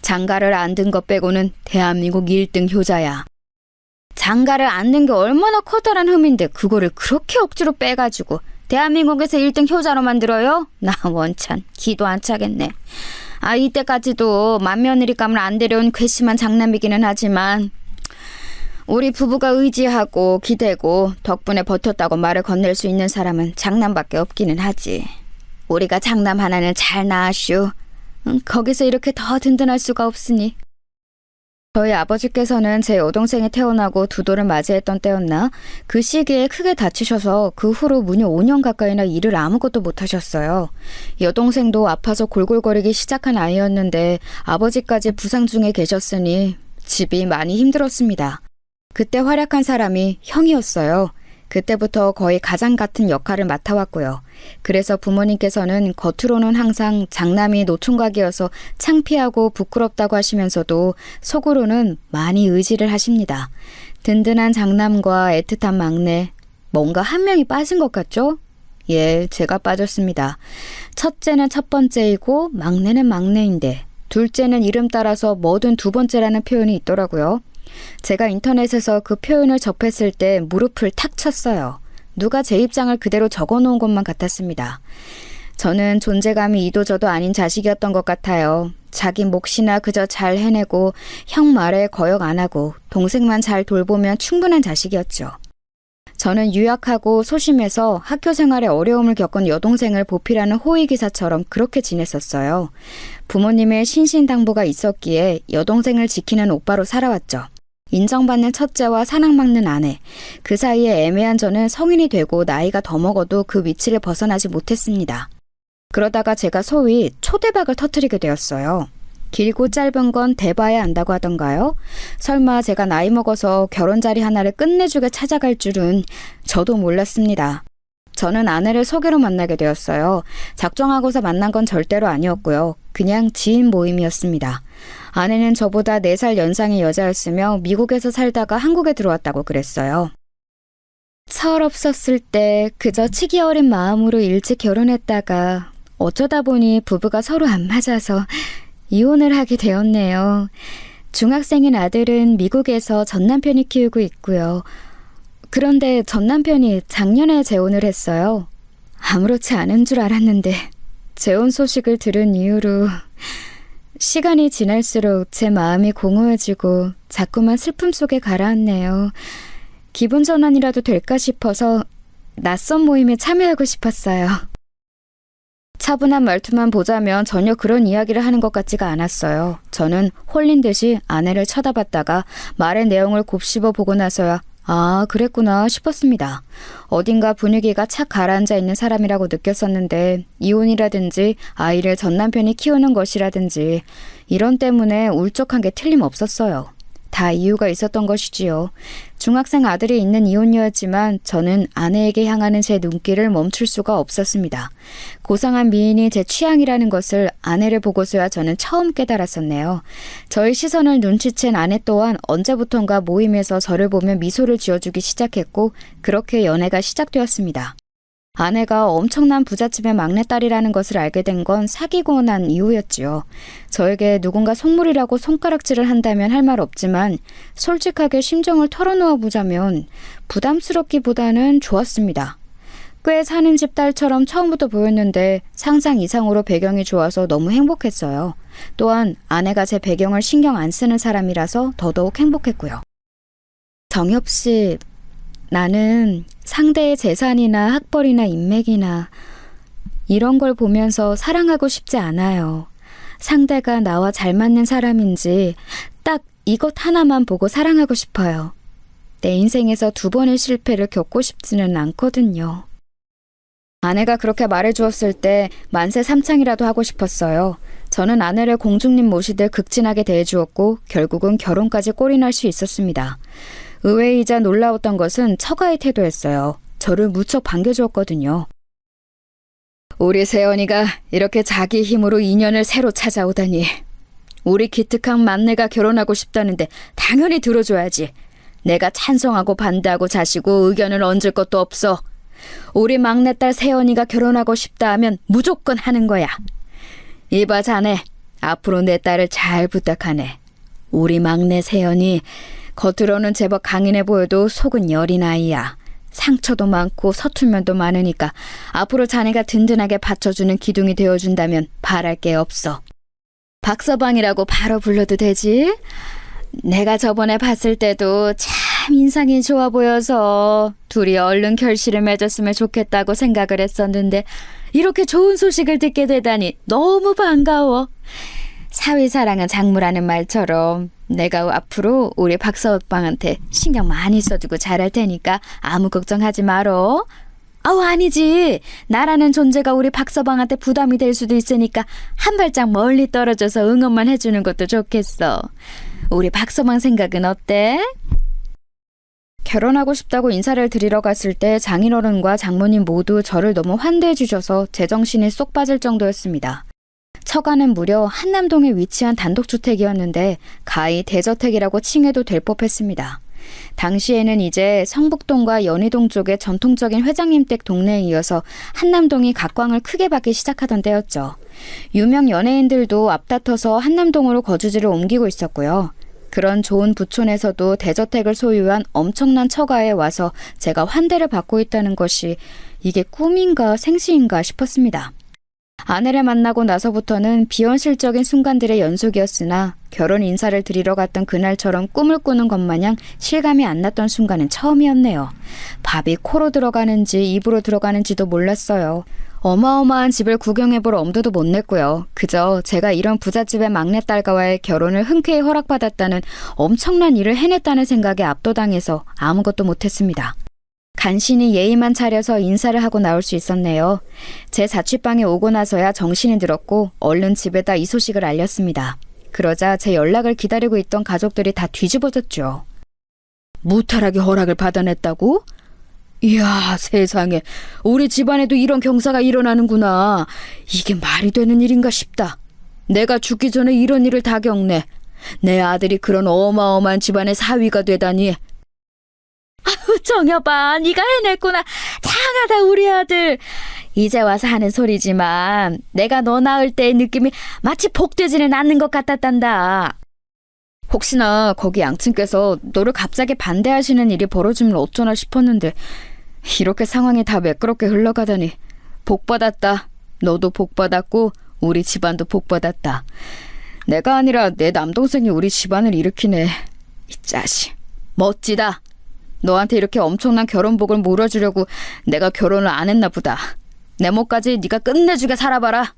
장가를 안 든 것 빼고는 대한민국 1등 효자야. 장가를 안 든 게 얼마나 커다란 흠인데 그거를 그렇게 억지로 빼가지고 대한민국에서 1등 효자로 만들어요? 나 원찬 기도 안 차겠네. 아, 이때까지도 맏며느리감을 안 데려온 괘씸한 장남이기는 하지만 우리 부부가 의지하고 기대고 덕분에 버텼다고 말을 건넬 수 있는 사람은 장남밖에 없기는 하지. 우리가 장남 하나는 잘 낳았슈. 거기서 이렇게 더 든든할 수가 없으니. 저희 아버지께서는 제 여동생이 태어나고 두 돌을 맞이했던 때였나 그 시기에 크게 다치셔서 그 후로 무려 5년 가까이나 일을 아무것도 못하셨어요. 여동생도 아파서 골골거리기 시작한 아이였는데 아버지까지 부상 중에 계셨으니 집이 많이 힘들었습니다. 그때 활약한 사람이 형이었어요. 그때부터 거의 가장 같은 역할을 맡아왔고요. 그래서 부모님께서는 겉으로는 항상 장남이 노총각이어서 창피하고 부끄럽다고 하시면서도 속으로는 많이 의지를 하십니다. 든든한 장남과 애틋한 막내, 뭔가 한 명이 빠진 것 같죠? 예, 제가 빠졌습니다. 첫째는 첫 번째이고 막내는 막내인데 둘째는 이름 따라서 뭐든 두 번째라는 표현이 있더라고요. 제가 인터넷에서 그 표현을 접했을 때 무릎을 탁 쳤어요. 누가 제 입장을 그대로 적어놓은 것만 같았습니다. 저는 존재감이 이도저도 아닌 자식이었던 것 같아요. 자기 몫이나 그저 잘 해내고 형 말에 거역 안 하고 동생만 잘 돌보면 충분한 자식이었죠. 저는 유약하고 소심해서 학교 생활에 어려움을 겪은 여동생을 보필하는 호위기사처럼 그렇게 지냈었어요. 부모님의 신신당부가 있었기에 여동생을 지키는 오빠로 살아왔죠. 인정받는 첫째와 사랑받는 아내, 그 사이에 애매한 저는 성인이 되고 나이가 더 먹어도 그 위치를 벗어나지 못했습니다. 그러다가 제가 소위 초대박을 터뜨리게 되었어요. 길고 짧은 건 대봐야 안다고 하던가요? 설마 제가 나이 먹어서 결혼 자리 하나를 끝내주게 찾아갈 줄은 저도 몰랐습니다. 저는 아내를 소개로 만나게 되었어요. 작정하고서 만난 건 절대로 아니었고요. 그냥 지인 모임이었습니다. 아내는 저보다 4살 연상의 여자였으며 미국에서 살다가 한국에 들어왔다고 그랬어요. 철없었을 때 그저 치기 어린 마음으로 일찍 결혼했다가 어쩌다 보니 부부가 서로 안 맞아서 이혼을 하게 되었네요. 중학생인 아들은 미국에서 전 남편이 키우고 있고요. 그런데 전 남편이 작년에 재혼을 했어요. 아무렇지 않은 줄 알았는데 재혼 소식을 들은 이후로 시간이 지날수록 제 마음이 공허해지고 자꾸만 슬픔 속에 가라앉네요. 기분 전환이라도 될까 싶어서 낯선 모임에 참여하고 싶었어요. 차분한 말투만 보자면 전혀 그런 이야기를 하는 것 같지가 않았어요. 저는 홀린 듯이 아내를 쳐다봤다가 말의 내용을 곱씹어 보고 나서야 아, 그랬구나 싶었습니다. 어딘가 분위기가 착 가라앉아 있는 사람이라고 느꼈었는데 이혼이라든지 아이를 전 남편이 키우는 것이라든지 이런 때문에 울적한 게 틀림없었어요. 다 이유가 있었던 것이지요. 중학생 아들이 있는 이혼녀였지만 저는 아내에게 향하는 제 눈길을 멈출 수가 없었습니다. 고상한 미인이 제 취향이라는 것을 아내를 보고서야 저는 처음 깨달았었네요. 저의 시선을 눈치챈 아내 또한 언제부턴가 모임에서 저를 보며 미소를 지어주기 시작했고 그렇게 연애가 시작되었습니다. 아내가 엄청난 부잣집의 막내딸이라는 것을 알게 된 건 사귀고 난 이후였지요. 저에게 누군가 속물이라고 손가락질을 한다면 할 말 없지만 솔직하게 심정을 털어놓아 보자면 부담스럽기보다는 좋았습니다. 꽤 사는 집 딸처럼 처음부터 보였는데 상상 이상으로 배경이 좋아서 너무 행복했어요. 또한 아내가 제 배경을 신경 안 쓰는 사람이라서 더더욱 행복했고요. 정엽 씨, 나는 상대의 재산이나 학벌이나 인맥이나 이런 걸 보면서 사랑하고 싶지 않아요. 상대가 나와 잘 맞는 사람인지 딱 이것 하나만 보고 사랑하고 싶어요. 내 인생에서 2번의 실패를 겪고 싶지는 않거든요. 아내가 그렇게 말해주었을 때 만세 삼창이라도 하고 싶었어요. 저는 아내를 공주님 모시듯 극진하게 대해주었고 결국은 결혼까지 꼴이 날 수 있었습니다. 의외이자 놀라웠던 것은 처가의 태도였어요. 저를 무척 반겨주었거든요. 우리 세연이가 이렇게 자기 힘으로 인연을 새로 찾아오다니. 우리 기특한 막내가 결혼하고 싶다는데 당연히 들어줘야지. 내가 찬성하고 반대하고 자시고 의견을 얹을 것도 없어. 우리 막내딸 세연이가 결혼하고 싶다 하면 무조건 하는 거야. 이봐 자네, 앞으로 내 딸을 잘 부탁하네. 우리 막내 세연이 겉으로는 제법 강인해 보여도 속은 여린 아이야. 상처도 많고 서툴면도 많으니까 앞으로 자네가 든든하게 받쳐주는 기둥이 되어준다면 바랄 게 없어. 박서방이라고 바로 불러도 되지? 내가 저번에 봤을 때도 참 인상이 좋아 보여서 둘이 얼른 결실을 맺었으면 좋겠다고 생각을 했었는데 이렇게 좋은 소식을 듣게 되다니 너무 반가워. 사위사랑은 장무라는 말처럼 내가 앞으로 우리 박서방한테 신경 많이 써주고 잘할 테니까 아무 걱정하지 말어. 아니지. 나라는 존재가 우리 박서방한테 부담이 될 수도 있으니까 한 발짝 멀리 떨어져서 응원만 해주는 것도 좋겠어. 우리 박서방 생각은 어때? 결혼하고 싶다고 인사를 드리러 갔을 때 장인어른과 장모님 모두 저를 너무 환대해 주셔서 제정신이 쏙 빠질 정도였습니다. 처가는 무려 한남동에 위치한 단독주택이었는데 가히 대저택이라고 칭해도 될 법했습니다. 당시에는 이제 성북동과 연희동 쪽의 전통적인 회장님 댁 동네에 이어서 한남동이 각광을 크게 받기 시작하던 때였죠. 유명 연예인들도 앞다퉈서 한남동으로 거주지를 옮기고 있었고요. 그런 좋은 부촌에서도 대저택을 소유한 엄청난 처가에 와서 제가 환대를 받고 있다는 것이 이게 꿈인가 생시인가 싶었습니다. 아내를 만나고 나서부터는 비현실적인 순간들의 연속이었으나 결혼 인사를 드리러 갔던 그날처럼 꿈을 꾸는 것 마냥 실감이 안 났던 순간은 처음이었네요. 밥이 코로 들어가는지 입으로 들어가는지도 몰랐어요. 어마어마한 집을 구경해볼 엄두도 못 냈고요. 그저 제가 이런 부잣집의 막내딸과의 결혼을 흔쾌히 허락받았다는 엄청난 일을 해냈다는 생각에 압도당해서 아무것도 못했습니다. 간신히 예의만 차려서 인사를 하고 나올 수 있었네요. 제 자취방에 오고 나서야 정신이 들었고 얼른 집에다 이 소식을 알렸습니다. 그러자 제 연락을 기다리고 있던 가족들이 다 뒤집어졌죠. 무탈하게 허락을 받아냈다고? 이야, 세상에. 우리 집안에도 이런 경사가 일어나는구나. 이게 말이 되는 일인가 싶다. 내가 죽기 전에 이런 일을 다 겪네. 내 아들이 그런 어마어마한 집안의 사위가 되다니. 아우, 정여봐, 네가 해냈구나. 장하다, 우리 아들. 이제 와서 하는 소리지만 내가 너 낳을 때의 느낌이 마치 복되지는 않는 것 같았단다. 혹시나 거기 양친께서 너를 갑자기 반대하시는 일이 벌어지면 어쩌나 싶었는데 이렇게 상황이 다 매끄럽게 흘러가다니. 복받았다. 너도 복받았고 우리 집안도 복받았다. 내가 아니라 내 남동생이 우리 집안을 일으키네. 이 자식, 멋지다. 너한테 이렇게 엄청난 결혼복을 물어주려고 내가 결혼을 안 했나 보다. 내 몫까지 네가 끝내주게 살아봐라.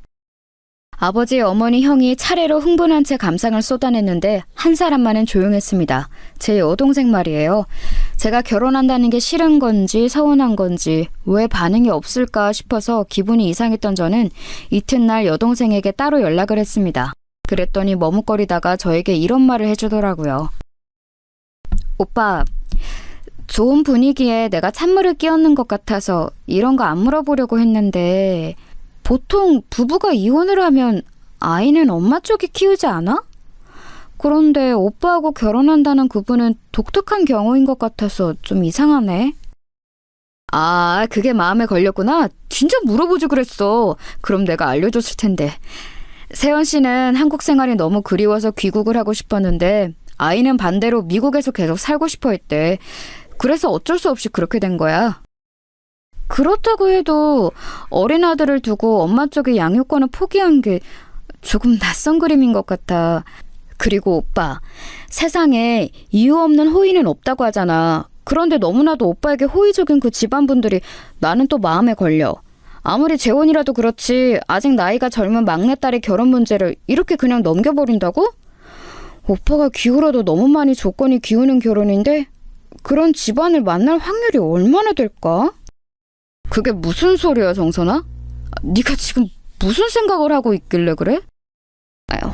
아버지, 어머니, 형이 차례로 흥분한 채 감상을 쏟아냈는데 한 사람만은 조용했습니다. 제 여동생 말이에요. 제가 결혼한다는 게 싫은 건지 서운한 건지 왜 반응이 없을까 싶어서 기분이 이상했던 저는 이튿날 여동생에게 따로 연락을 했습니다. 그랬더니 머뭇거리다가 저에게 이런 말을 해주더라고요. 오빠, 좋은 분위기에 내가 찬물을 끼얹는 것 같아서 이런 거 안 물어보려고 했는데 보통 부부가 이혼을 하면 아이는 엄마 쪽이 키우지 않아? 그런데 오빠하고 결혼한다는 그분은 독특한 경우인 것 같아서 좀 이상하네. 아, 그게 마음에 걸렸구나. 진짜 물어보지 그랬어. 그럼 내가 알려줬을 텐데. 세연 씨는 한국 생활이 너무 그리워서 귀국을 하고 싶었는데 아이는 반대로 미국에서 계속 살고 싶어 했대. 그래서 어쩔 수 없이 그렇게 된 거야. 그렇다고 해도 어린 아들을 두고 엄마 쪽의 양육권을 포기한 게 조금 낯선 그림인 것 같아. 그리고 오빠, 세상에 이유 없는 호의는 없다고 하잖아. 그런데 너무나도 오빠에게 호의적인 그 집안분들이 나는 또 마음에 걸려. 아무리 재혼이라도 그렇지 아직 나이가 젊은 막내딸의 결혼 문제를 이렇게 그냥 넘겨버린다고? 오빠가 기울어도 너무 많이 조건이 기우는 결혼인데 그런 집안을 만날 확률이 얼마나 될까? 그게 무슨 소리야, 정선아? 네가 지금 무슨 생각을 하고 있길래 그래?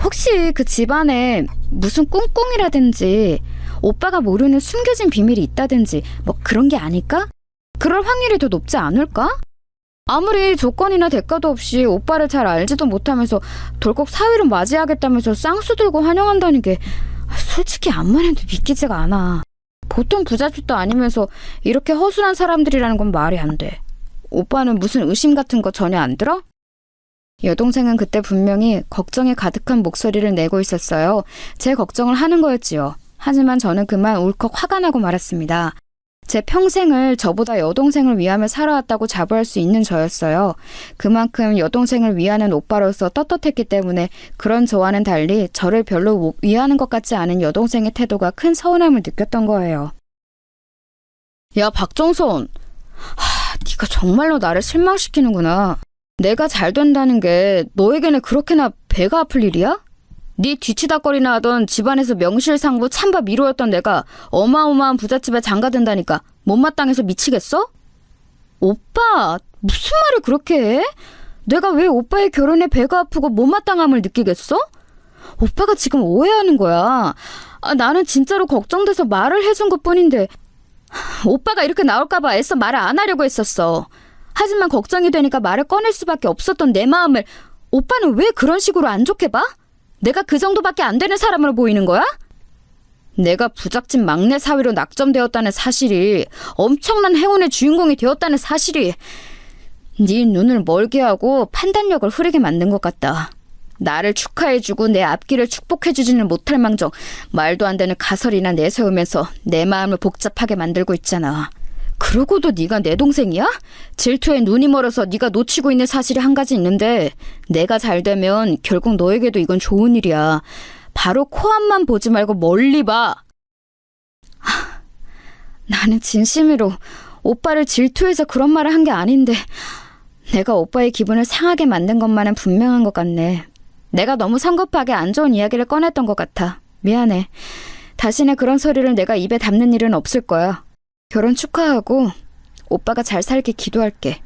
혹시 그 집안에 무슨 꿍꿍이라든지 오빠가 모르는 숨겨진 비밀이 있다든지 뭐 그런 게 아닐까? 그럴 확률이 더 높지 않을까? 아무리 조건이나 대가도 없이 오빠를 잘 알지도 못하면서 돌꼭 사위를 맞이하겠다면서 쌍수 들고 환영한다는 게 솔직히 암만 해도 믿기지가 않아. 보통 부잣집도 아니면서 이렇게 허술한 사람들이라는 건 말이 안 돼. 오빠는 무슨 의심 같은 거 전혀 안 들어? 여동생은 그때 분명히 걱정이 가득한 목소리를 내고 있었어요. 제 걱정을 하는 거였지요. 하지만 저는 그만 울컥 화가 나고 말았습니다. 제 평생을 저보다 여동생을 위하며 살아왔다고 자부할 수 있는 저였어요. 그만큼 여동생을 위하는 오빠로서 떳떳했기 때문에 그런 저와는 달리 저를 별로 위하는 것 같지 않은 여동생의 태도가 큰 서운함을 느꼈던 거예요. 야, 박정선. 네가 정말로 나를 실망시키는구나. 내가 잘 된다는 게 너에게는 그렇게나 배가 아플 일이야? 네 뒤치다거리나 하던 집안에서 명실상부 찬밥 1호였던 내가 어마어마한 부잣집에 장가든다니까 못마땅해서 미치겠어? 오빠, 무슨 말을 그렇게 해? 내가 왜 오빠의 결혼에 배가 아프고 못마땅함을 느끼겠어? 오빠가 지금 오해하는 거야. 나는 진짜로 걱정돼서 말을 해준 것뿐인데 오빠가 이렇게 나올까봐 애써 말을 안 하려고 했었어. 하지만 걱정이 되니까 말을 꺼낼 수밖에 없었던 내 마음을 오빠는 왜 그런 식으로 안 좋게 봐? 내가 그 정도밖에 안 되는 사람으로 보이는 거야? 내가 부잣집 막내 사위로 낙점되었다는 사실이, 엄청난 행운의 주인공이 되었다는 사실이 네 눈을 멀게 하고 판단력을 흐리게 만든 것 같다. 나를 축하해주고 내 앞길을 축복해주지는 못할 망정 말도 안 되는 가설이나 내세우면서 내 마음을 복잡하게 만들고 있잖아. 그러고도 네가 내 동생이야? 질투에 눈이 멀어서 네가 놓치고 있는 사실이 한 가지 있는데 내가 잘 되면 결국 너에게도 이건 좋은 일이야. 바로 코앞만 보지 말고 멀리 봐. 나는 진심으로 오빠를 질투해서 그런 말을 한 게 아닌데 내가 오빠의 기분을 상하게 만든 것만은 분명한 것 같네. 내가 너무 성급하게 안 좋은 이야기를 꺼냈던 것 같아. 미안해. 다시는 그런 소리를 내가 입에 담는 일은 없을 거야. 결혼 축하하고 오빠가 잘 살길 기도할게.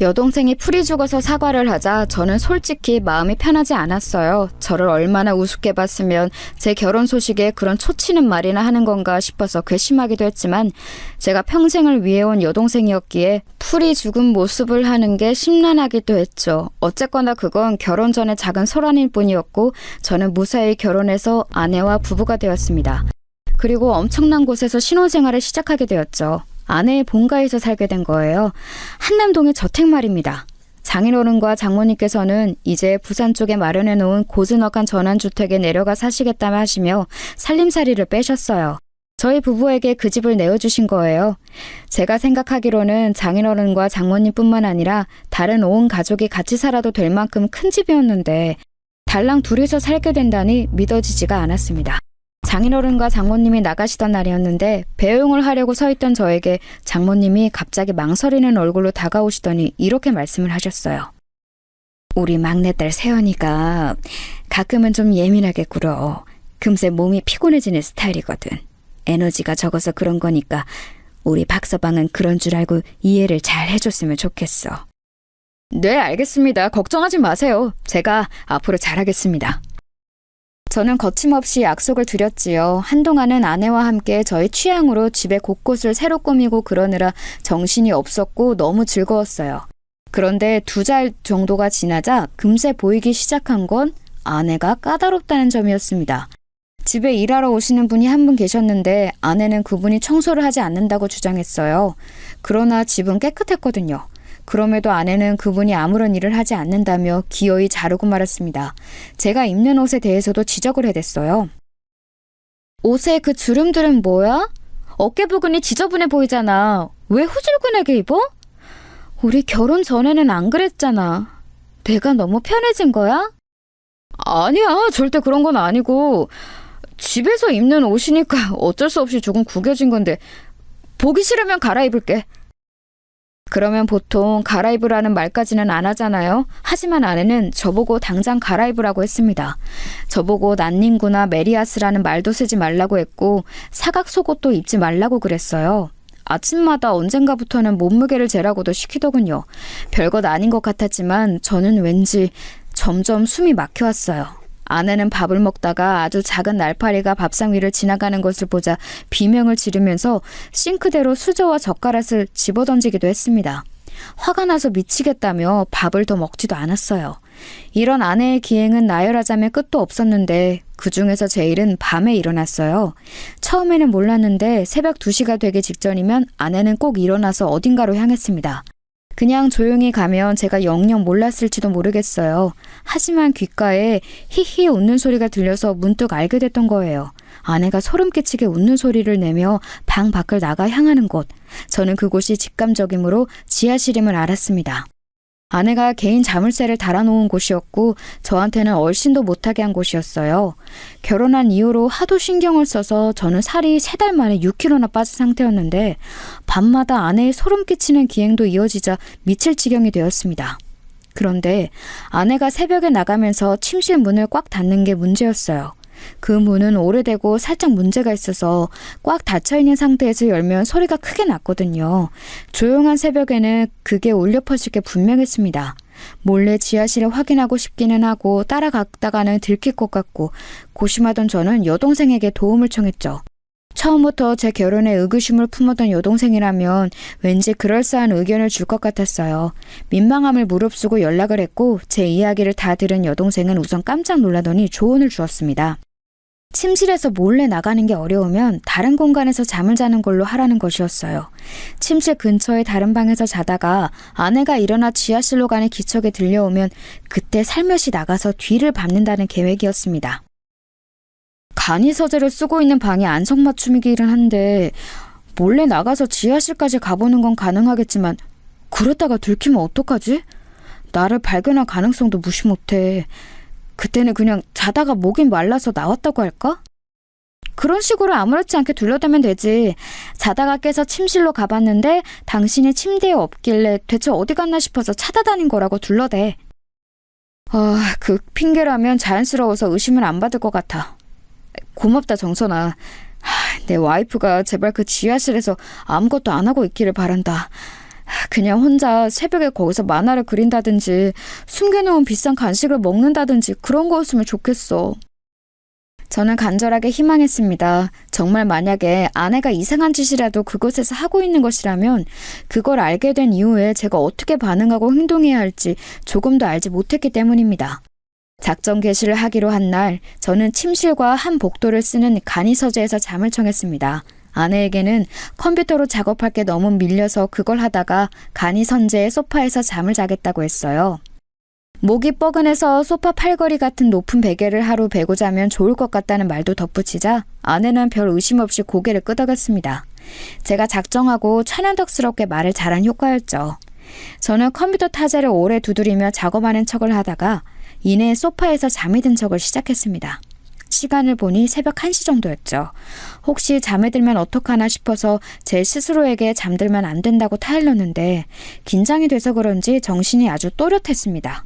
여동생이 풀이 죽어서 사과를 하자 저는 솔직히 마음이 편하지 않았어요. 저를 얼마나 우습게 봤으면 제 결혼 소식에 그런 초치는 말이나 하는 건가 싶어서 괘씸하기도 했지만 제가 평생을 위해온 여동생이었기에 풀이 죽은 모습을 하는 게 심란하기도 했죠. 어쨌거나 그건 결혼 전에 작은 소란일 뿐이었고 저는 무사히 결혼해서 아내와 부부가 되었습니다. 그리고 엄청난 곳에서 신혼생활을 시작하게 되었죠. 아내의 본가에서 살게 된 거예요. 한남동의 저택 말입니다. 장인어른과 장모님께서는 이제 부산 쪽에 마련해 놓은 고즈넉한 전환주택에 내려가 사시겠다며 하시며 살림살이를 빼셨어요. 저희 부부에게 그 집을 내어주신 거예요. 제가 생각하기로는 장인어른과 장모님뿐만 아니라 다른 온 가족이 같이 살아도 될 만큼 큰 집이었는데 달랑 둘이서 살게 된다니 믿어지지가 않았습니다. 장인어른과 장모님이 나가시던 날이었는데 배웅을 하려고 서 있던 저에게 장모님이 갑자기 망설이는 얼굴로 다가오시더니 이렇게 말씀을 하셨어요. 우리 막내딸 세연이가 가끔은 좀 예민하게 굴어. 금세 몸이 피곤해지는 스타일이거든. 에너지가 적어서 그런 거니까 우리 박서방은 그런 줄 알고 이해를 잘 해줬으면 좋겠어. 네, 알겠습니다. 걱정하지 마세요. 제가 앞으로 잘하겠습니다. 저는 거침없이 약속을 드렸지요. 한동안은 아내와 함께 저희 취향으로 집의 곳곳을 새로 꾸미고 그러느라 정신이 없었고 너무 즐거웠어요. 그런데 2달 정도가 지나자 금세 보이기 시작한 건 아내가 까다롭다는 점이었습니다. 집에 일하러 오시는 분이 한 분 계셨는데 아내는 그분이 청소를 하지 않는다고 주장했어요. 그러나 집은 깨끗했거든요. 그럼에도 아내는 그분이 아무런 일을 하지 않는다며 기어이 자르고 말았습니다. 제가 입는 옷에 대해서도 지적을 해댔어요. 옷에 그 주름들은 뭐야? 어깨 부분이 지저분해 보이잖아. 왜 후줄근하게 입어? 우리 결혼 전에는 안 그랬잖아. 내가 너무 편해진 거야? 아니야, 절대 그런 건 아니고 집에서 입는 옷이니까 어쩔 수 없이 조금 구겨진 건데 보기 싫으면 갈아입을게. 그러면 보통 갈아입으라는 말까지는 안 하잖아요. 하지만 아내는 저보고 당장 갈아입으라고 했습니다. 저보고 난닝구나 메리아스라는 말도 쓰지 말라고 했고 사각 속옷도 입지 말라고 그랬어요. 아침마다 언젠가부터는 몸무게를 재라고도 시키더군요. 별것 아닌 것 같았지만 저는 왠지 점점 숨이 막혀왔어요. 아내는 밥을 먹다가 아주 작은 날파리가 밥상 위를 지나가는 것을 보자 비명을 지르면서 싱크대로 수저와 젓가락을 집어던지기도 했습니다. 화가 나서 미치겠다며 밥을 더 먹지도 않았어요. 이런 아내의 기행은 나열하자면 끝도 없었는데 그 중에서 제일은 밤에 일어났어요. 처음에는 몰랐는데 새벽 2시가 되기 직전이면 아내는 꼭 일어나서 어딘가로 향했습니다. 그냥 조용히 가면 제가 영영 몰랐을지도 모르겠어요. 하지만 귓가에 히히 웃는 소리가 들려서 문득 알게 됐던 거예요. 아내가 소름 끼치게 웃는 소리를 내며 방 밖을 나가 향하는 곳. 저는 그곳이 직감적이므로 지하실임을 알았습니다. 아내가 개인 자물쇠를 달아놓은 곳이었고 저한테는 얼씬도 못하게 한 곳이었어요. 결혼한 이후로 하도 신경을 써서 저는 살이 3달 만에 6kg나 빠진 상태였는데 밤마다 아내의 소름 끼치는 기행도 이어지자 미칠 지경이 되었습니다. 그런데 아내가 새벽에 나가면서 침실 문을 꽉 닫는 게 문제였어요. 그 문은 오래되고 살짝 문제가 있어서 꽉 닫혀있는 상태에서 열면 소리가 크게 났거든요. 조용한 새벽에는 그게 울려 퍼질 게 분명했습니다. 몰래 지하실을 확인하고 싶기는 하고 따라갔다가는 들킬 것 같고 고심하던 저는 여동생에게 도움을 청했죠. 처음부터 제 결혼에 의구심을 품었던 여동생이라면 왠지 그럴싸한 의견을 줄 것 같았어요. 민망함을 무릅쓰고 연락을 했고 제 이야기를 다 들은 여동생은 우선 깜짝 놀라더니 조언을 주었습니다. 침실에서 몰래 나가는 게 어려우면 다른 공간에서 잠을 자는 걸로 하라는 것이었어요. 침실 근처의 다른 방에서 자다가 아내가 일어나 지하실로 가는 기척에 들려오면 그때 살며시 나가서 뒤를 밟는다는 계획이었습니다. 간이 서재를 쓰고 있는 방이 안성맞춤이기는 한데 몰래 나가서 지하실까지 가보는 건 가능하겠지만 그러다가 들키면 어떡하지? 나를 발견할 가능성도 무시 못해. 그때는 그냥 자다가 목이 말라서 나왔다고 할까? 그런 식으로 아무렇지 않게 둘러대면 되지. 자다가 깨서 침실로 가봤는데 당신이 침대에 없길래 대체 어디 갔나 싶어서 찾아다닌 거라고 둘러대. 그 핑계라면 자연스러워서 의심을 안 받을 것 같아. 고맙다 정선아. 내 와이프가 제발 그 지하실에서 아무것도 안 하고 있기를 바란다. 그냥 혼자 새벽에 거기서 만화를 그린다든지 숨겨놓은 비싼 간식을 먹는다든지 그런 거였으면 좋겠어. 저는 간절하게 희망했습니다. 정말 만약에 아내가 이상한 짓이라도 그곳에서 하고 있는 것이라면 그걸 알게 된 이후에 제가 어떻게 반응하고 행동해야 할지 조금도 알지 못했기 때문입니다. 작전 개시를 하기로 한 날 저는 침실과 한 복도를 쓰는 간이서재에서 잠을 청했습니다. 아내에게는 컴퓨터로 작업할 게 너무 밀려서 그걸 하다가 간이선재의 소파에서 잠을 자겠다고 했어요. 목이 뻐근해서 소파 팔걸이 같은 높은 베개를 하루 베고 자면 좋을 것 같다는 말도 덧붙이자 아내는 별 의심 없이 고개를 끄덕였습니다. 제가 작정하고 천연덕스럽게 말을 잘한 효과였죠. 저는 컴퓨터 타자를 오래 두드리며 작업하는 척을 하다가 이내 소파에서 잠이 든 척을 시작했습니다. 시간을 보니 새벽 1시 정도였죠. 혹시 잠에 들면 어떡하나 싶어서 제 스스로에게 잠들면 안 된다고 타일렀는데 긴장이 돼서 그런지 정신이 아주 또렷했습니다.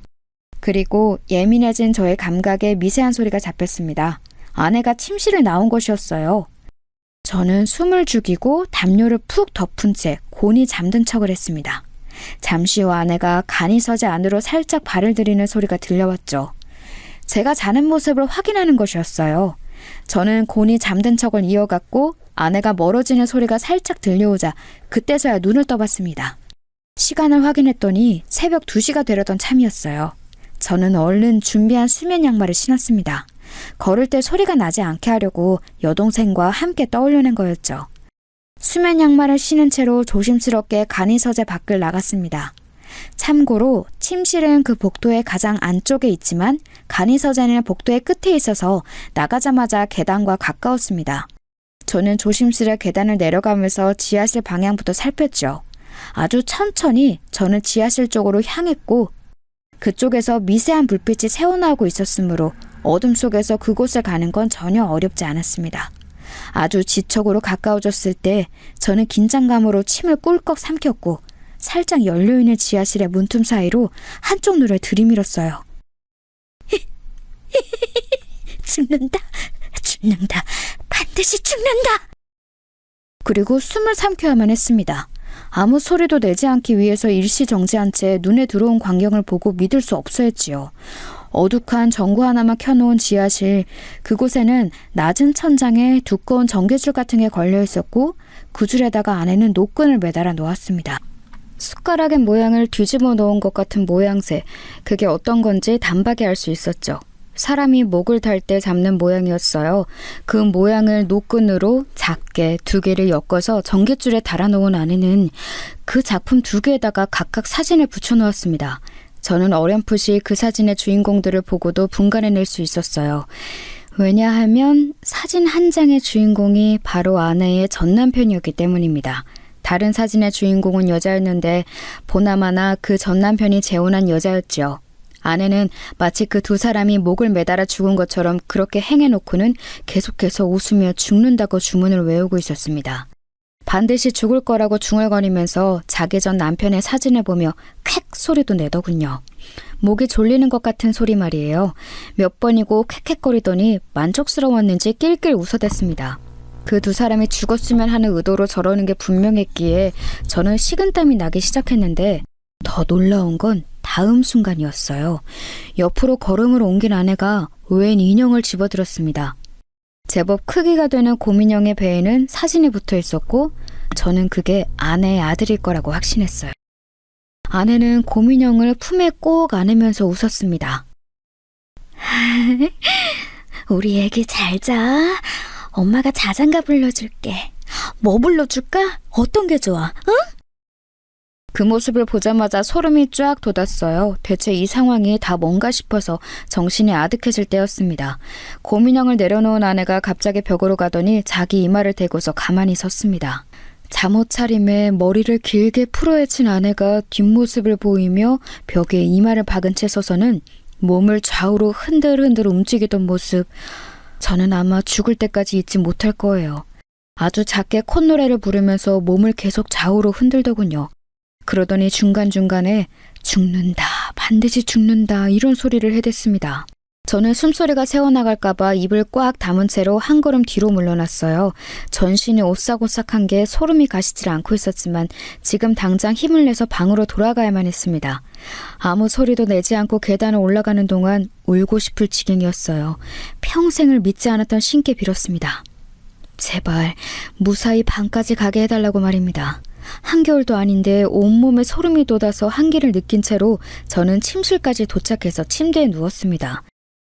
그리고 예민해진 저의 감각에 미세한 소리가 잡혔습니다. 아내가 침실을 나온 것이었어요. 저는 숨을 죽이고 담요를 푹 덮은 채 곤히 잠든 척을 했습니다. 잠시 후 아내가 간이서재 안으로 살짝 발을 들이는 소리가 들려왔죠. 제가 자는 모습을 확인하는 것이었어요. 저는 곤히 잠든 척을 이어갔고 아내가 멀어지는 소리가 살짝 들려오자 그때서야 눈을 떠봤습니다. 시간을 확인했더니 새벽 2시가 되려던 참이었어요. 저는 얼른 준비한 수면 양말을 신었습니다. 걸을 때 소리가 나지 않게 하려고 여동생과 함께 떠올려낸 거였죠. 수면 양말을 신은 채로 조심스럽게 간이서재 밖을 나갔습니다. 참고로 침실은 그 복도의 가장 안쪽에 있지만 간이서재는 복도의 끝에 있어서 나가자마자 계단과 가까웠습니다. 저는 조심스레 계단을 내려가면서 지하실 방향부터 살폈죠. 아주 천천히 저는 지하실 쪽으로 향했고 그쪽에서 미세한 불빛이 새어나오고 있었으므로 어둠 속에서 그곳을 가는 건 전혀 어렵지 않았습니다. 아주 지척으로 가까워졌을 때 저는 긴장감으로 침을 꿀꺽 삼켰고 살짝 열려있는 지하실의 문틈 사이로 한쪽 눈을 들이밀었어요. 죽는다, 죽는다, 반드시 죽는다. 그리고 숨을 삼켜야만 했습니다. 아무 소리도 내지 않기 위해서 일시정지한 채 눈에 들어온 광경을 보고 믿을 수 없어 했지요. 어둑한 전구 하나만 켜놓은 지하실, 그곳에는 낮은 천장에 두꺼운 전기줄 같은 게 걸려 있었고 그 줄에다가 안에는 노끈을 매달아 놓았습니다. 숟가락의 모양을 뒤집어 놓은 것 같은 모양새, 그게 어떤 건지 단박에 알 수 있었죠. 사람이 목을 탈 때 잡는 모양이었어요. 그 모양을 노끈으로 작게 2개를 엮어서 전깃줄에 달아놓은 안에는 그 작품 2개에다가 각각 사진을 붙여놓았습니다. 저는 어렴풋이 그 사진의 주인공들을 보고도 분간해낼 수 있었어요. 왜냐하면 사진 한 장의 주인공이 바로 아내의 전남편이었기 때문입니다. 다른 사진의 주인공은 여자였는데 보나마나 그 전남편이 재혼한 여자였지요. 아내는 마치 그 2 사람이 목을 매달아 죽은 것처럼 그렇게 행해놓고는 계속해서 웃으며 죽는다고 주문을 외우고 있었습니다. 반드시 죽을 거라고 중얼거리면서 자기 전 남편의 사진을 보며 쾌 소리도 내더군요. 목이 졸리는 것 같은 소리 말이에요. 몇 번이고 쾌쾌거리더니 만족스러웠는지 낄낄 웃어댔습니다. 그 2 사람이 죽었으면 하는 의도로 저러는 게 분명했기에 저는 식은땀이 나기 시작했는데 더 놀라운 건 다음 순간이었어요. 옆으로 걸음을 옮긴 아내가 웬 인형을 집어들었습니다. 제법 크기가 되는 곰인형의 배에는 사진이 붙어 있었고 저는 그게 아내의 아들일 거라고 확신했어요. 아내는 곰인형을 품에 꼭 안으면서 웃었습니다. 우리 애기 잘 자. 엄마가 자장가 불러줄게. 뭐 불러줄까? 어떤 게 좋아? 응? 그 모습을 보자마자 소름이 쫙 돋았어요. 대체 이 상황이 다 뭔가 싶어서 정신이 아득해질 때였습니다. 곰인형을 내려놓은 아내가 갑자기 벽으로 가더니 자기 이마를 대고서 가만히 섰습니다. 잠옷 차림에 머리를 길게 풀어헤친 아내가 뒷모습을 보이며 벽에 이마를 박은 채 서서는 몸을 좌우로 흔들흔들 움직이던 모습, 저는 아마 죽을 때까지 잊지 못할 거예요. 아주 작게 콧노래를 부르면서 몸을 계속 좌우로 흔들더군요. 그러더니 중간중간에 죽는다, 반드시 죽는다 이런 소리를 해댔습니다. 저는 숨소리가 새어나갈까봐 입을 꽉 다문 채로 한 걸음 뒤로 물러났어요. 전신이 오싹오싹한 게 소름이 가시질 않고 있었지만 지금 당장 힘을 내서 방으로 돌아가야만 했습니다. 아무 소리도 내지 않고 계단을 올라가는 동안 울고 싶을 지경이었어요. 평생을 믿지 않았던 신께 빌었습니다. 제발 무사히 방까지 가게 해달라고 말입니다. 한겨울도 아닌데 온몸에 소름이 돋아서 한기를 느낀 채로 저는 침실까지 도착해서 침대에 누웠습니다.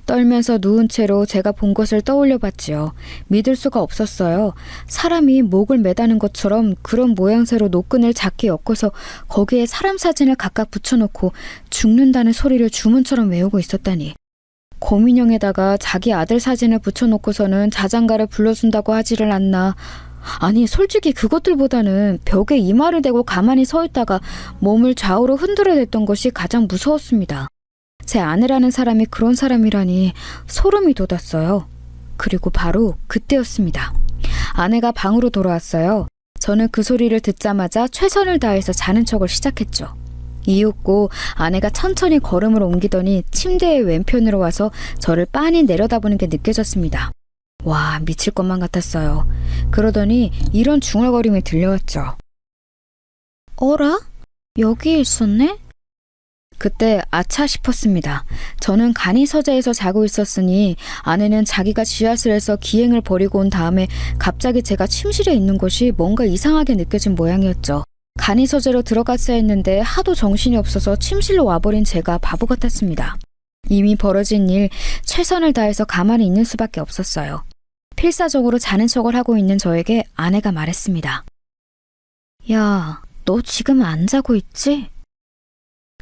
떨면서 누운 채로 제가 본 것을 떠올려 봤지요. 믿을 수가 없었어요. 사람이 목을 매다는 것처럼 그런 모양새로 노끈을 작게 엮어서 거기에 사람 사진을 각각 붙여놓고 죽는다는 소리를 주문처럼 외우고 있었다니. 곰인형에다가 자기 아들 사진을 붙여놓고서는 자장가를 불러준다고 하지를 않나. 아니 솔직히 그것들보다는 벽에 이마를 대고 가만히 서 있다가 몸을 좌우로 흔들어댔던 것이 가장 무서웠습니다. 제 아내라는 사람이 그런 사람이라니 소름이 돋았어요. 그리고 바로 그때였습니다. 아내가 방으로 돌아왔어요. 저는 그 소리를 듣자마자 최선을 다해서 자는 척을 시작했죠. 이윽고 아내가 천천히 걸음을 옮기더니 침대의 왼편으로 와서 저를 빤히 내려다보는 게 느껴졌습니다. 와, 미칠 것만 같았어요. 그러더니 이런 중얼거림이 들려왔죠. 어라? 여기에 있었네? 그때 아차 싶었습니다. 저는 간이 서재에서 자고 있었으니 아내는 자기가 지하실에서 기행을 벌이고 온 다음에 갑자기 제가 침실에 있는 것이 뭔가 이상하게 느껴진 모양이었죠. 간이 서재로 들어갔어야 했는데 하도 정신이 없어서 침실로 와버린 제가 바보 같았습니다. 이미 벌어진 일, 최선을 다해서 가만히 있는 수밖에 없었어요. 필사적으로 자는 척을 하고 있는 저에게 아내가 말했습니다. 야, 너 지금 안 자고 있지?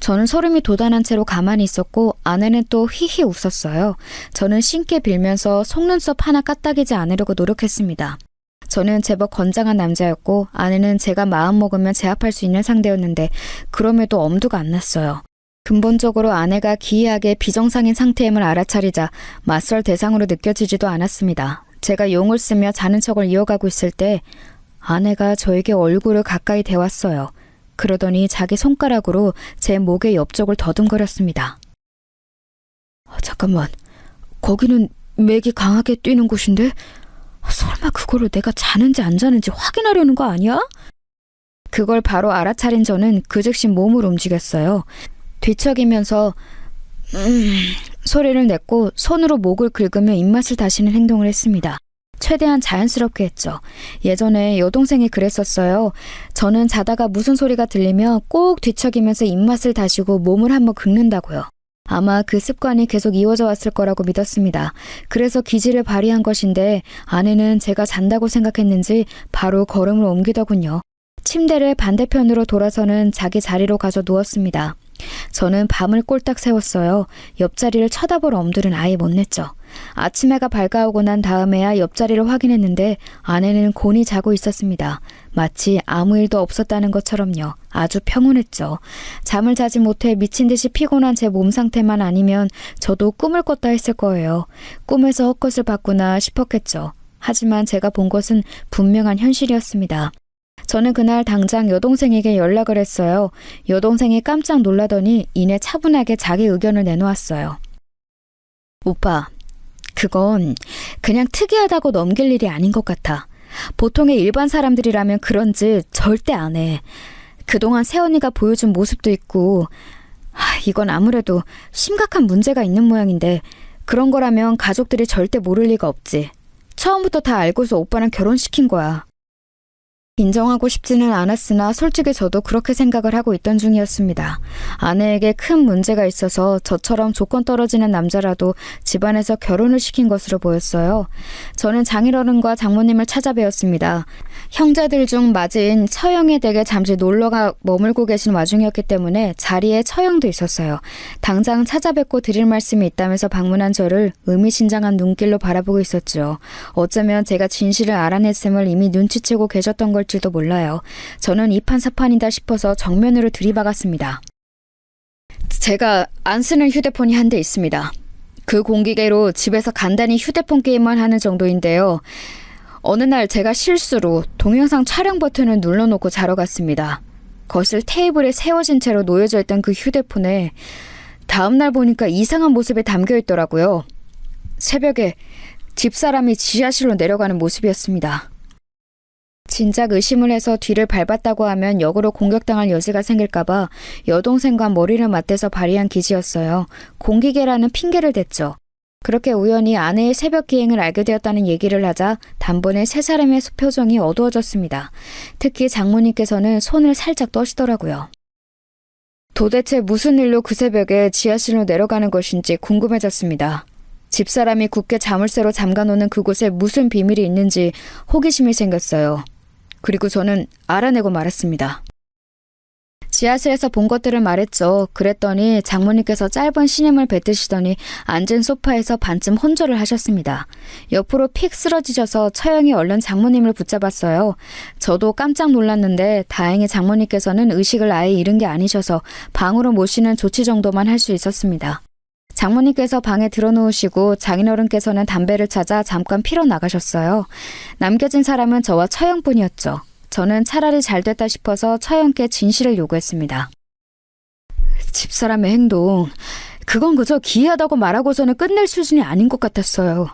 저는 소름이 돋아난 채로 가만히 있었고 아내는 또 히히 웃었어요. 저는 신께 빌면서 속눈썹 하나 까딱이지 않으려고 노력했습니다. 저는 제법 건장한 남자였고 아내는 제가 마음먹으면 제압할 수 있는 상대였는데 그럼에도 엄두가 안 났어요. 근본적으로 아내가 기이하게 비정상인 상태임을 알아차리자 맞설 대상으로 느껴지지도 않았습니다. 제가 용을 쓰며 자는 척을 이어가고 있을 때 아내가 저에게 얼굴을 가까이 대왔어요. 그러더니 자기 손가락으로 제 목의 옆쪽을 더듬거렸습니다. 잠깐만, 거기는 맥이 강하게 뛰는 곳인데 설마 그걸로 내가 자는지 안 자는지 확인하려는 거 아니야? 그걸 바로 알아차린 저는 그 즉시 몸을 움직였어요. 뒤척이면서 소리를 냈고 손으로 목을 긁으며 입맛을 다시는 행동을 했습니다. 최대한 자연스럽게 했죠. 예전에 여동생이 그랬었어요. 저는 자다가 무슨 소리가 들리며 꼭 뒤척이면서 입맛을 다시고 몸을 한번 긁는다고요. 아마 그 습관이 계속 이어져 왔을 거라고 믿었습니다. 그래서 기지를 발휘한 것인데 아내는 제가 잔다고 생각했는지 바로 걸음을 옮기더군요. 침대를 반대편으로 돌아서는 자기 자리로 가서 누웠습니다. 저는 밤을 꼴딱 새웠어요. 옆자리를 쳐다볼 엄두는 아예 못 냈죠. 아침 해가 밝아오고 난 다음에야 옆자리를 확인했는데 아내는 곤히 자고 있었습니다. 마치 아무 일도 없었다는 것처럼요. 아주 평온했죠. 잠을 자지 못해 미친 듯이 피곤한 제 몸 상태만 아니면 저도 꿈을 꿨다 했을 거예요. 꿈에서 헛것을 봤구나 싶었겠죠. 하지만 제가 본 것은 분명한 현실이었습니다. 저는 그날 당장 여동생에게 연락을 했어요. 여동생이 깜짝 놀라더니 이내 차분하게 자기 의견을 내놓았어요. 오빠, 그건 그냥 특이하다고 넘길 일이 아닌 것 같아. 보통의 일반 사람들이라면 그런 짓 절대 안 해. 그동안 새언니가 보여준 모습도 있고 이건 아무래도 심각한 문제가 있는 모양인데 그런 거라면 가족들이 절대 모를 리가 없지. 처음부터 다 알고서 오빠랑 결혼시킨 거야. 인정하고 싶지는 않았으나 솔직히 저도 그렇게 생각을 하고 있던 중이었습니다. 아내에게 큰 문제가 있어서 저처럼 조건 떨어지는 남자라도 집안에서 결혼을 시킨 것으로 보였어요. 저는 장인어른과 장모님을 찾아뵈었습니다. 형제들 중 맞이인 처형의 댁에 잠시 놀러가 머물고 계신 와중이었기 때문에 자리에 처형도 있었어요. 당장 찾아뵙고 드릴 말씀이 있다면서 방문한 저를 의미심장한 눈길로 바라보고 있었죠. 어쩌면 제가 진실을 알아냈음을 이미 눈치채고 계셨던 걸지도 몰라요. 저는 이판사판이다 싶어서 정면으로 들이박았습니다. 제가 안 쓰는 휴대폰이 한 대 있습니다. 그 공기계로 집에서 간단히 휴대폰 게임만 하는 정도인데요. 어느 날 제가 실수로 동영상 촬영 버튼을 눌러놓고 자러 갔습니다. 거실 테이블에 세워진 채로 놓여져 있던 그 휴대폰에 다음날 보니까 이상한 모습이 담겨 있더라고요. 새벽에 집사람이 지하실로 내려가는 모습이었습니다. 진작 의심을 해서 뒤를 밟았다고 하면 역으로 공격당할 여지가 생길까봐 여동생과 머리를 맞대서 발휘한 기지였어요. 공기계라는 핑계를 댔죠. 그렇게 우연히 아내의 새벽 기행을 알게 되었다는 얘기를 하자 단번에 세 사람의 표정이 어두워졌습니다. 특히 장모님께서는 손을 살짝 떠시더라고요. 도대체 무슨 일로 그 새벽에 지하실로 내려가는 것인지 궁금해졌습니다. 집사람이 굳게 자물쇠로 잠가놓는 그곳에 무슨 비밀이 있는지 호기심이 생겼어요. 그리고 저는 알아내고 말았습니다. 지하실에서 본 것들을 말했죠. 그랬더니 장모님께서 짧은 신음을 뱉으시더니 앉은 소파에서 반쯤 혼절을 하셨습니다. 옆으로 픽 쓰러지셔서 처형이 얼른 장모님을 붙잡았어요. 저도 깜짝 놀랐는데 다행히 장모님께서는 의식을 아예 잃은 게 아니셔서 방으로 모시는 조치 정도만 할 수 있었습니다. 장모님께서 방에 들어놓으시고 장인어른께서는 담배를 찾아 잠깐 피러 나가셨어요. 남겨진 사람은 저와 처형뿐이었죠. 저는 차라리 잘 됐다 싶어서 처형께 진실을 요구했습니다. 집사람의 행동, 그건 그저 기이하다고 말하고서는 끝낼 수준이 아닌 것 같았어요.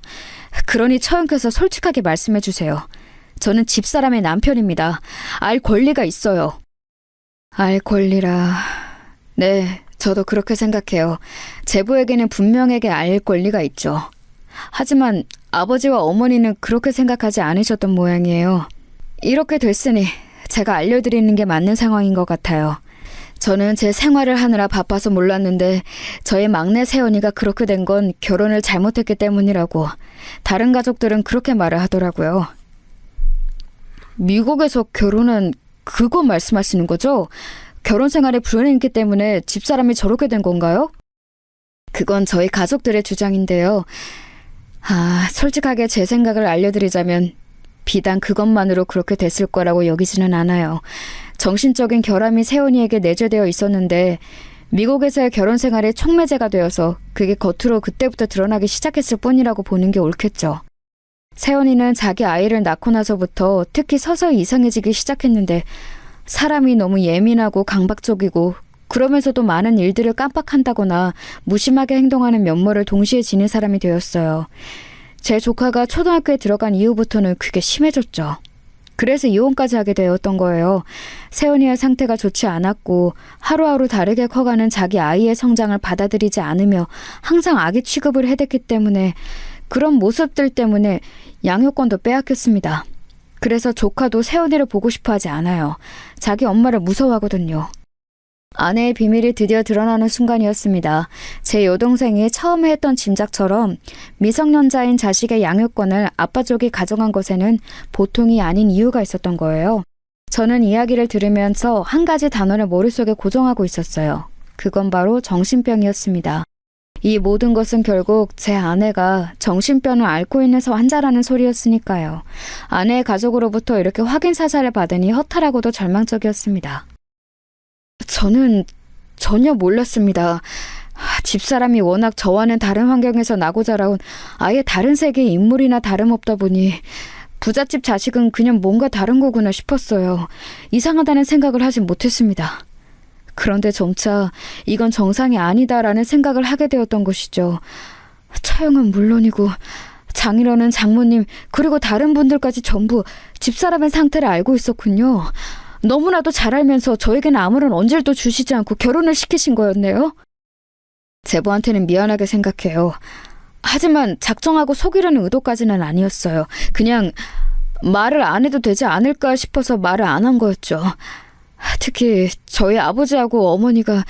그러니 처형께서 솔직하게 말씀해 주세요. 저는 집사람의 남편입니다. 알 권리가 있어요. 알 권리라... 네, 저도 그렇게 생각해요. 제부에게는 분명하게 알 권리가 있죠. 하지만 아버지와 어머니는 그렇게 생각하지 않으셨던 모양이에요. 이렇게 됐으니 제가 알려드리는 게 맞는 상황인 것 같아요. 저는 제 생활을 하느라 바빠서 몰랐는데 저의 막내 새언니가 그렇게 된 건 결혼을 잘못했기 때문이라고 다른 가족들은 그렇게 말을 하더라고요. 미국에서 결혼한 그거 말씀하시는 거죠? 결혼 생활에 불행했기 때문에 집사람이 저렇게 된 건가요? 그건 저희 가족들의 주장인데요. 솔직하게 제 생각을 알려드리자면 비단 그것만으로 그렇게 됐을 거라고 여기지는 않아요. 정신적인 결함이 세연이에게 내재되어 있었는데 미국에서의 결혼 생활이 촉매제가 되어서 그게 겉으로 그때부터 드러나기 시작했을 뿐이라고 보는 게 옳겠죠. 세연이는 자기 아이를 낳고 나서부터 특히 서서히 이상해지기 시작했는데 사람이 너무 예민하고 강박적이고 그러면서도 많은 일들을 깜빡한다거나 무심하게 행동하는 면모를 동시에 지닌 사람이 되었어요. 제 조카가 초등학교에 들어간 이후부터는 그게 심해졌죠. 그래서 이혼까지 하게 되었던 거예요. 세연이의 상태가 좋지 않았고 하루하루 다르게 커가는 자기 아이의 성장을 받아들이지 않으며 항상 아기 취급을 해댔기 때문에 그런 모습들 때문에 양육권도 빼앗겼습니다. 그래서 조카도 세연이를 보고 싶어 하지 않아요. 자기 엄마를 무서워하거든요. 아내의 비밀이 드디어 드러나는 순간이었습니다. 제 여동생이 처음에 했던 짐작처럼 미성년자인 자식의 양육권을 아빠 쪽이 가져간 것에는 보통이 아닌 이유가 있었던 거예요. 저는 이야기를 들으면서 한 가지 단어를 머릿속에 고정하고 있었어요. 그건 바로 정신병이었습니다. 이 모든 것은 결국 제 아내가 정신병을 앓고 있는 환자라는 소리였으니까요. 아내의 가족으로부터 이렇게 확인 사살을 받으니 허탈하고도 절망적이었습니다. 저는 전혀 몰랐습니다. 집사람이 워낙 저와는 다른 환경에서 나고 자라온 아예 다른 세계의 인물이나 다름없다 보니 부잣집 자식은 그냥 뭔가 다른 거구나 싶었어요. 이상하다는 생각을 하진 못했습니다. 그런데 점차 이건 정상이 아니다라는 생각을 하게 되었던 것이죠. 처형은 물론이고 장인어른, 장모님 그리고 다른 분들까지 전부 집사람의 상태를 알고 있었군요. 너무나도 잘 알면서 저에게는 아무런 언질도 주시지 않고 결혼을 시키신 거였네요. 제보한테는 미안하게 생각해요. 하지만 작정하고 속이려는 의도까지는 아니었어요. 그냥 말을 안 해도 되지 않을까 싶어서 말을 안 한 거였죠. 특히 저희 아버지하고 어머니가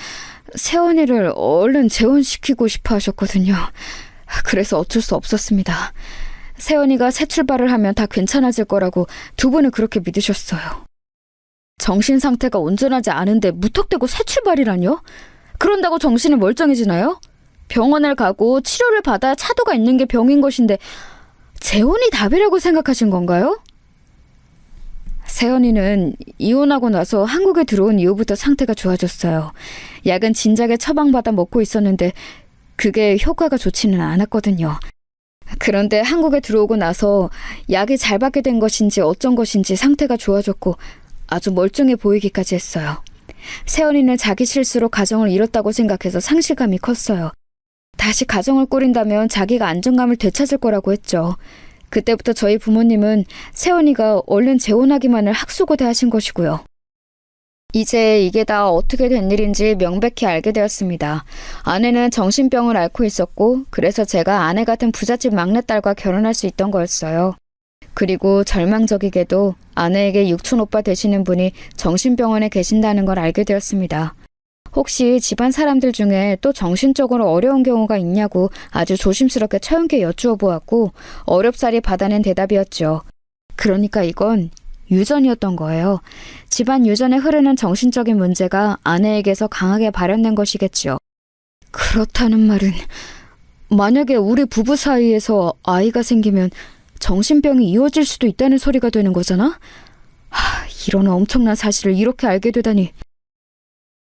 세연이를 얼른 재혼시키고 싶어 하셨거든요. 그래서 어쩔 수 없었습니다. 세연이가 새 출발을 하면 다 괜찮아질 거라고 두 분은 그렇게 믿으셨어요. 정신 상태가 온전하지 않은데 무턱대고 새 출발이라뇨? 그런다고 정신이 멀쩡해지나요? 병원을 가고 치료를 받아야 차도가 있는 게 병인 것인데 재혼이 답이라고 생각하신 건가요? 세연이는 이혼하고 나서 한국에 들어온 이후부터 상태가 좋아졌어요. 약은 진작에 처방받아 먹고 있었는데 그게 효과가 좋지는 않았거든요. 그런데 한국에 들어오고 나서 약이 잘 받게 된 것인지 어쩐 것인지 상태가 좋아졌고 아주 멀쩡해 보이기까지 했어요. 세연이는 자기 실수로 가정을 잃었다고 생각해서 상실감이 컸어요. 다시 가정을 꾸린다면 자기가 안정감을 되찾을 거라고 했죠. 그때부터 저희 부모님은 세연이가 얼른 재혼하기만을 학수고대하신 것이고요. 이제 이게 다 어떻게 된 일인지 명백히 알게 되었습니다. 아내는 정신병을 앓고 있었고 그래서 제가 아내 같은 부잣집 막내딸과 결혼할 수 있던 거였어요. 그리고 절망적이게도 아내에게 육촌오빠 되시는 분이 정신병원에 계신다는 걸 알게 되었습니다. 혹시 집안 사람들 중에 또 정신적으로 어려운 경우가 있냐고 아주 조심스럽게 처음께 여쭈어 보았고 어렵사리 받아낸 대답이었죠. 그러니까 이건 유전이었던 거예요. 집안 유전에 흐르는 정신적인 문제가 아내에게서 강하게 발현된 것이겠지요. 그렇다는 말은 만약에 우리 부부 사이에서 아이가 생기면 정신병이 이어질 수도 있다는 소리가 되는 거잖아? 이런 엄청난 사실을 이렇게 알게 되다니.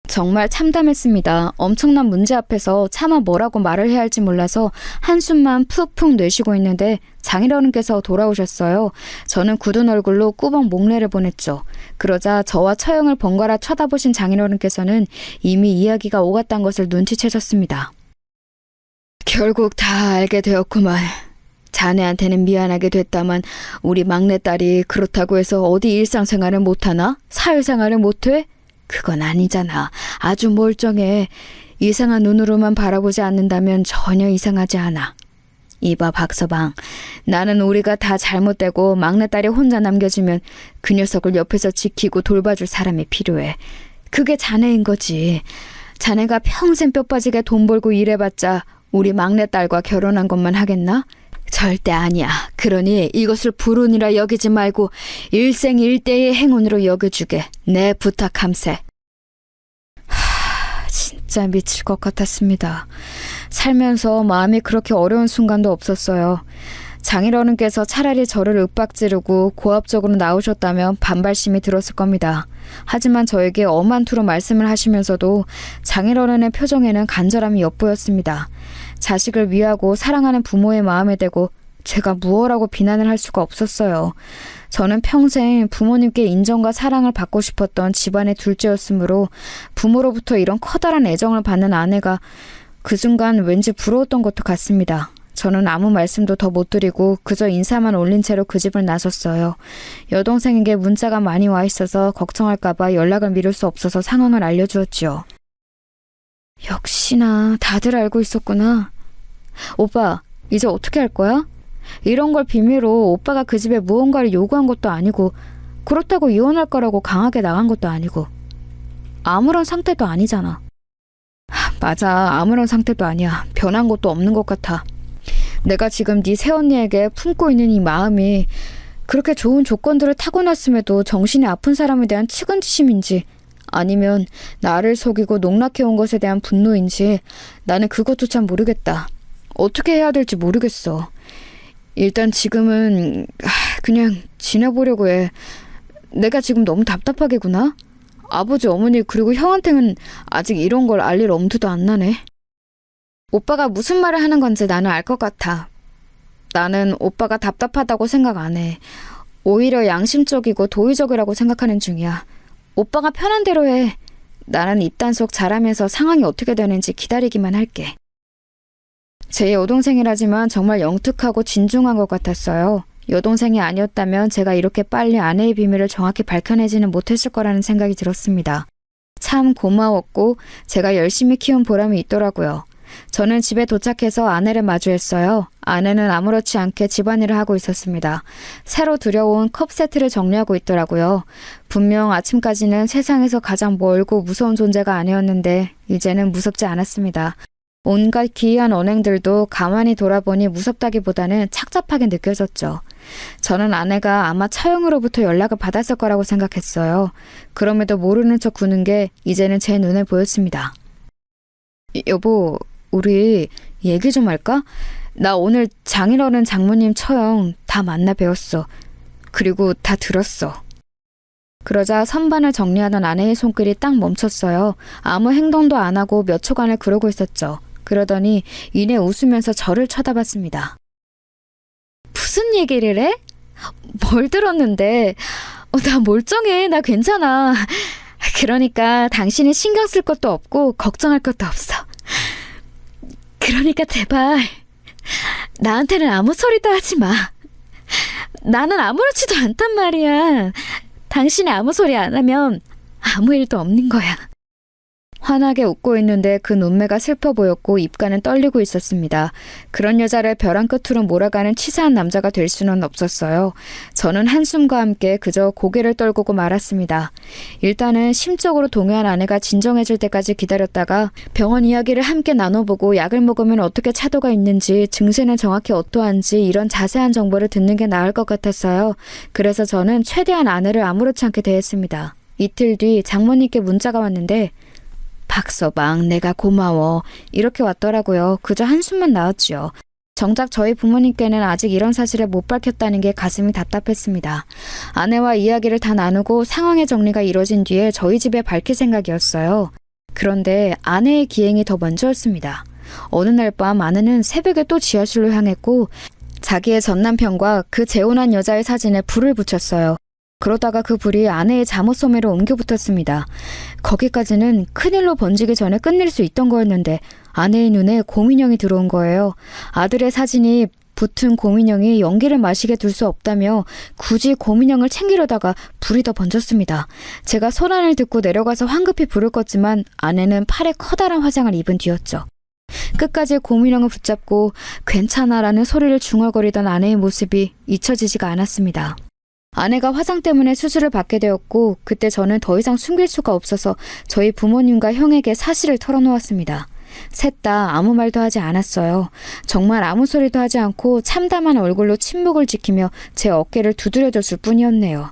정말 참담했습니다. 엄청난 문제 앞에서 차마 뭐라고 말을 해야 할지 몰라서 한숨만 푹푹 내쉬고 있는데 장인어른께서 돌아오셨어요. 저는 굳은 얼굴로 꾸벅 목례를 보냈죠. 그러자 저와 처형을 번갈아 쳐다보신 장인어른께서는 이미 이야기가 오갔단 것을 눈치채셨습니다. 결국 다 알게 되었구만. 자네한테는 미안하게 됐다만 우리 막내딸이 그렇다고 해서 어디 일상생활을 못하나? 사회생활을 못해? 그건 아니잖아. 아주 멀쩡해. 이상한 눈으로만 바라보지 않는다면 전혀 이상하지 않아. 이봐 박서방, 나는 우리가 다 잘못되고 막내딸이 혼자 남겨지면 그 녀석을 옆에서 지키고 돌봐줄 사람이 필요해. 그게 자네인 거지. 자네가 평생 뼈 빠지게 돈 벌고 일해봤자 우리 막내딸과 결혼한 것만 하겠나? 절대 아니야. 그러니 이것을 불운이라 여기지 말고 일생일대의 행운으로 여겨주게. 내 부탁함세. 진짜 미칠 것 같았습니다. 살면서 마음이 그렇게 어려운 순간도 없었어요. 장인어른께서 차라리 저를 윽박지르고 고압적으로 나오셨다면 반발심이 들었을 겁니다. 하지만 저에게 엄한 투로 말씀을 하시면서도 장인어른의 표정에는 간절함이 엿보였습니다. 자식을 위하고 사랑하는 부모의 마음에 대고 제가 무엇라고 비난을 할 수가 없었어요. 저는 평생 부모님께 인정과 사랑을 받고 싶었던 집안의 둘째였으므로 부모로부터 이런 커다란 애정을 받는 아내가 그 순간 왠지 부러웠던 것도 같습니다. 저는 아무 말씀도 더 못 드리고 그저 인사만 올린 채로 그 집을 나섰어요. 여동생에게 문자가 많이 와 있어서 걱정할까봐 연락을 미룰 수 없어서 상황을 알려주었지요. 역시나 다들 알고 있었구나. 오빠, 이제 어떻게 할 거야? 이런 걸 비밀로 오빠가 그 집에 무언가를 요구한 것도 아니고 그렇다고 이혼할 거라고 강하게 나간 것도 아니고 아무런 상태도 아니잖아. 맞아, 아무런 상태도 아니야. 변한 것도 없는 것 같아. 내가 지금 네 새언니에게 품고 있는 이 마음이 그렇게 좋은 조건들을 타고났음에도 정신이 아픈 사람에 대한 측은지심인지 아니면 나를 속이고 농락해온 것에 대한 분노인지 나는 그것조차 모르겠다. 어떻게 해야 될지 모르겠어. 일단 지금은 그냥 지내보려고 해. 내가 지금 너무 답답하게 구나? 아버지, 어머니 그리고 형한테는 아직 이런 걸 알릴 엄두도 안 나네. 오빠가 무슨 말을 하는 건지 나는 알 것 같아. 나는 오빠가 답답하다고 생각 안 해. 오히려 양심적이고 도의적이라고 생각하는 중이야. 오빠가 편한 대로 해. 나는 입단속 잘하면서 상황이 어떻게 되는지 기다리기만 할게. 제 여동생이라지만 정말 영특하고 진중한 것 같았어요. 여동생이 아니었다면 제가 이렇게 빨리 아내의 비밀을 정확히 밝혀내지는 못했을 거라는 생각이 들었습니다. 참 고마웠고 제가 열심히 키운 보람이 있더라고요. 저는 집에 도착해서 아내를 마주했어요. 아내는 아무렇지 않게 집안일을 하고 있었습니다. 새로 들여온 컵 세트를 정리하고 있더라고요. 분명 아침까지는 세상에서 가장 멀고 무서운 존재가 아니었는데 이제는 무섭지 않았습니다. 온갖 기이한 언행들도 가만히 돌아보니 무섭다기보다는 착잡하게 느껴졌죠. 저는 아내가 아마 차영으로부터 연락을 받았을 거라고 생각했어요. 그럼에도 모르는 척 구는 게 이제는 제 눈에 보였습니다. 여보, 우리 얘기 좀 할까? 나 오늘 장인어른 장모님 처형 다 만나 뵈었어. 그리고 다 들었어. 그러자 선반을 정리하던 아내의 손길이 딱 멈췄어요. 아무 행동도 안 하고 몇 초간을 그러고 있었죠. 그러더니 이내 웃으면서 저를 쳐다봤습니다. 무슨 얘기를 해? 뭘 들었는데? 나 멀쩡해. 나 괜찮아. 그러니까 당신이 신경 쓸 것도 없고 걱정할 것도 없어. 그러니까 제발 나한테는 아무 소리도 하지 마. 나는 아무렇지도 않단 말이야. 당신이 아무 소리 안 하면 아무 일도 없는 거야. 환하게 웃고 있는데 그 눈매가 슬퍼 보였고 입가는 떨리고 있었습니다. 그런 여자를 벼랑 끝으로 몰아가는 치사한 남자가 될 수는 없었어요. 저는 한숨과 함께 그저 고개를 떨구고 말았습니다. 일단은 심적으로 동요한 아내가 진정해질 때까지 기다렸다가 병원 이야기를 함께 나눠보고 약을 먹으면 어떻게 차도가 있는지 증세는 정확히 어떠한지 이런 자세한 정보를 듣는 게 나을 것 같았어요. 그래서 저는 최대한 아내를 아무렇지 않게 대했습니다. 이틀 뒤 장모님께 문자가 왔는데 박서방, 내가 고마워. 이렇게 왔더라고요. 그저 한숨만 나왔지요. 정작 저희 부모님께는 아직 이런 사실을 못 밝혔다는 게 가슴이 답답했습니다. 아내와 이야기를 다 나누고 상황의 정리가 이뤄진 뒤에 저희 집에 밝힐 생각이었어요. 그런데 아내의 기행이 더 먼저였습니다. 어느 날 밤 아내는 새벽에 또 지하실로 향했고 자기의 전남편과 그 재혼한 여자의 사진에 불을 붙였어요. 그러다가 그 불이 아내의 잠옷 소매로 옮겨 붙었습니다. 거기까지는 큰일로 번지기 전에 끝낼 수 있던 거였는데 아내의 눈에 곰인형이 들어온 거예요. 아들의 사진이 붙은 곰인형이 연기를 마시게 둘 수 없다며 굳이 곰인형을 챙기려다가 불이 더 번졌습니다. 제가 소란을 듣고 내려가서 황급히 불을 껐지만 아내는 팔에 커다란 화상을 입은 뒤였죠. 끝까지 곰인형을 붙잡고 괜찮아라는 소리를 중얼거리던 아내의 모습이 잊혀지지가 않았습니다. 아내가 화상 때문에 수술을 받게 되었고 그때 저는 더 이상 숨길 수가 없어서 저희 부모님과 형에게 사실을 털어놓았습니다. 셋 다 아무 말도 하지 않았어요. 정말 아무 소리도 하지 않고 참담한 얼굴로 침묵을 지키며 제 어깨를 두드려줬을 뿐이었네요.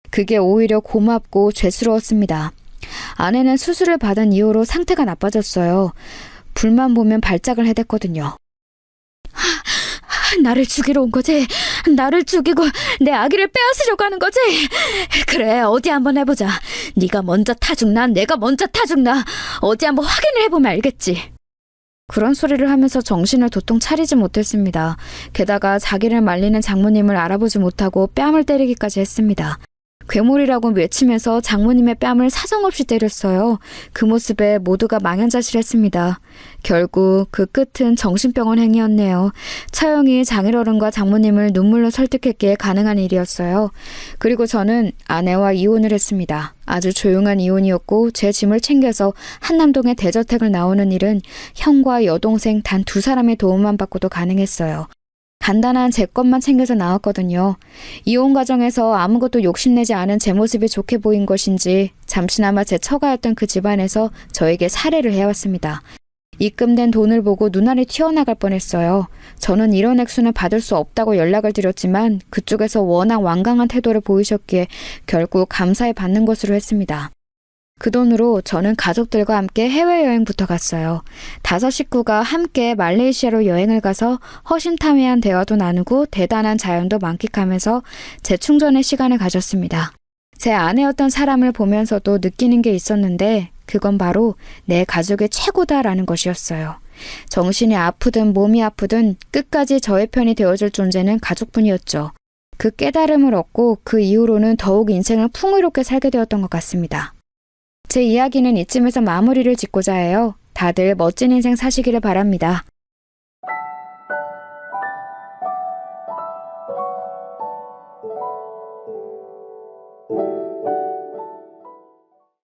그게 오히려 고맙고 죄스러웠습니다. 아내는 수술을 받은 이후로 상태가 나빠졌어요. 불만 보면 발작을 해댔거든요. 나를 죽이러 온 거지? 나를 죽이고 내 아기를 빼앗으려고 하는 거지? 그래, 어디 한번 해보자. 네가 먼저 타 죽나? 내가 먼저 타 죽나? 어디 한번 확인을 해보면 알겠지. 그런 소리를 하면서 정신을 도통 차리지 못했습니다. 게다가 자기를 말리는 장모님을 알아보지 못하고 뺨을 때리기까지 했습니다. 괴물이라고 외치면서 장모님의 뺨을 사정없이 때렸어요. 그 모습에 모두가 망연자실했습니다. 결국 그 끝은 정신병원 행위였네요. 차영이 장인어른과 장모님을 눈물로 설득했기에 가능한 일이었어요. 그리고 저는 아내와 이혼을 했습니다. 아주 조용한 이혼이었고 제 짐을 챙겨서 한남동의 대저택을 나오는 일은 형과 여동생 단 2사람의 도움만 받고도 가능했어요. 간단한 제 것만 챙겨서 나왔거든요. 이혼 과정에서 아무것도 욕심내지 않은 제 모습이 좋게 보인 것인지 잠시나마 제 처가였던 그 집안에서 저에게 살해를 해왔습니다. 입금된 돈을 보고 눈알이 튀어나갈 뻔했어요. 저는 이런 액수는 받을 수 없다고 연락을 드렸지만 그쪽에서 워낙 완강한 태도를 보이셨기에 결국 감사히 받는 것으로 했습니다. 그 돈으로 저는 가족들과 함께 해외여행부터 갔어요. 5 식구가 함께 말레이시아로 여행을 가서 허심탄회한 대화도 나누고 대단한 자연도 만끽하면서 재충전의 시간을 가졌습니다. 제 아내였던 사람을 보면서도 느끼는 게 있었는데 그건 바로 내 가족의 최고다라는 것이었어요. 정신이 아프든 몸이 아프든 끝까지 저의 편이 되어줄 존재는 가족뿐이었죠. 그 깨달음을 얻고 그 이후로는 더욱 인생을 풍요롭게 살게 되었던 것 같습니다. 제 이야기는 이쯤에서 마무리를 짓고자 해요. 다들 멋진 인생 사시기를 바랍니다.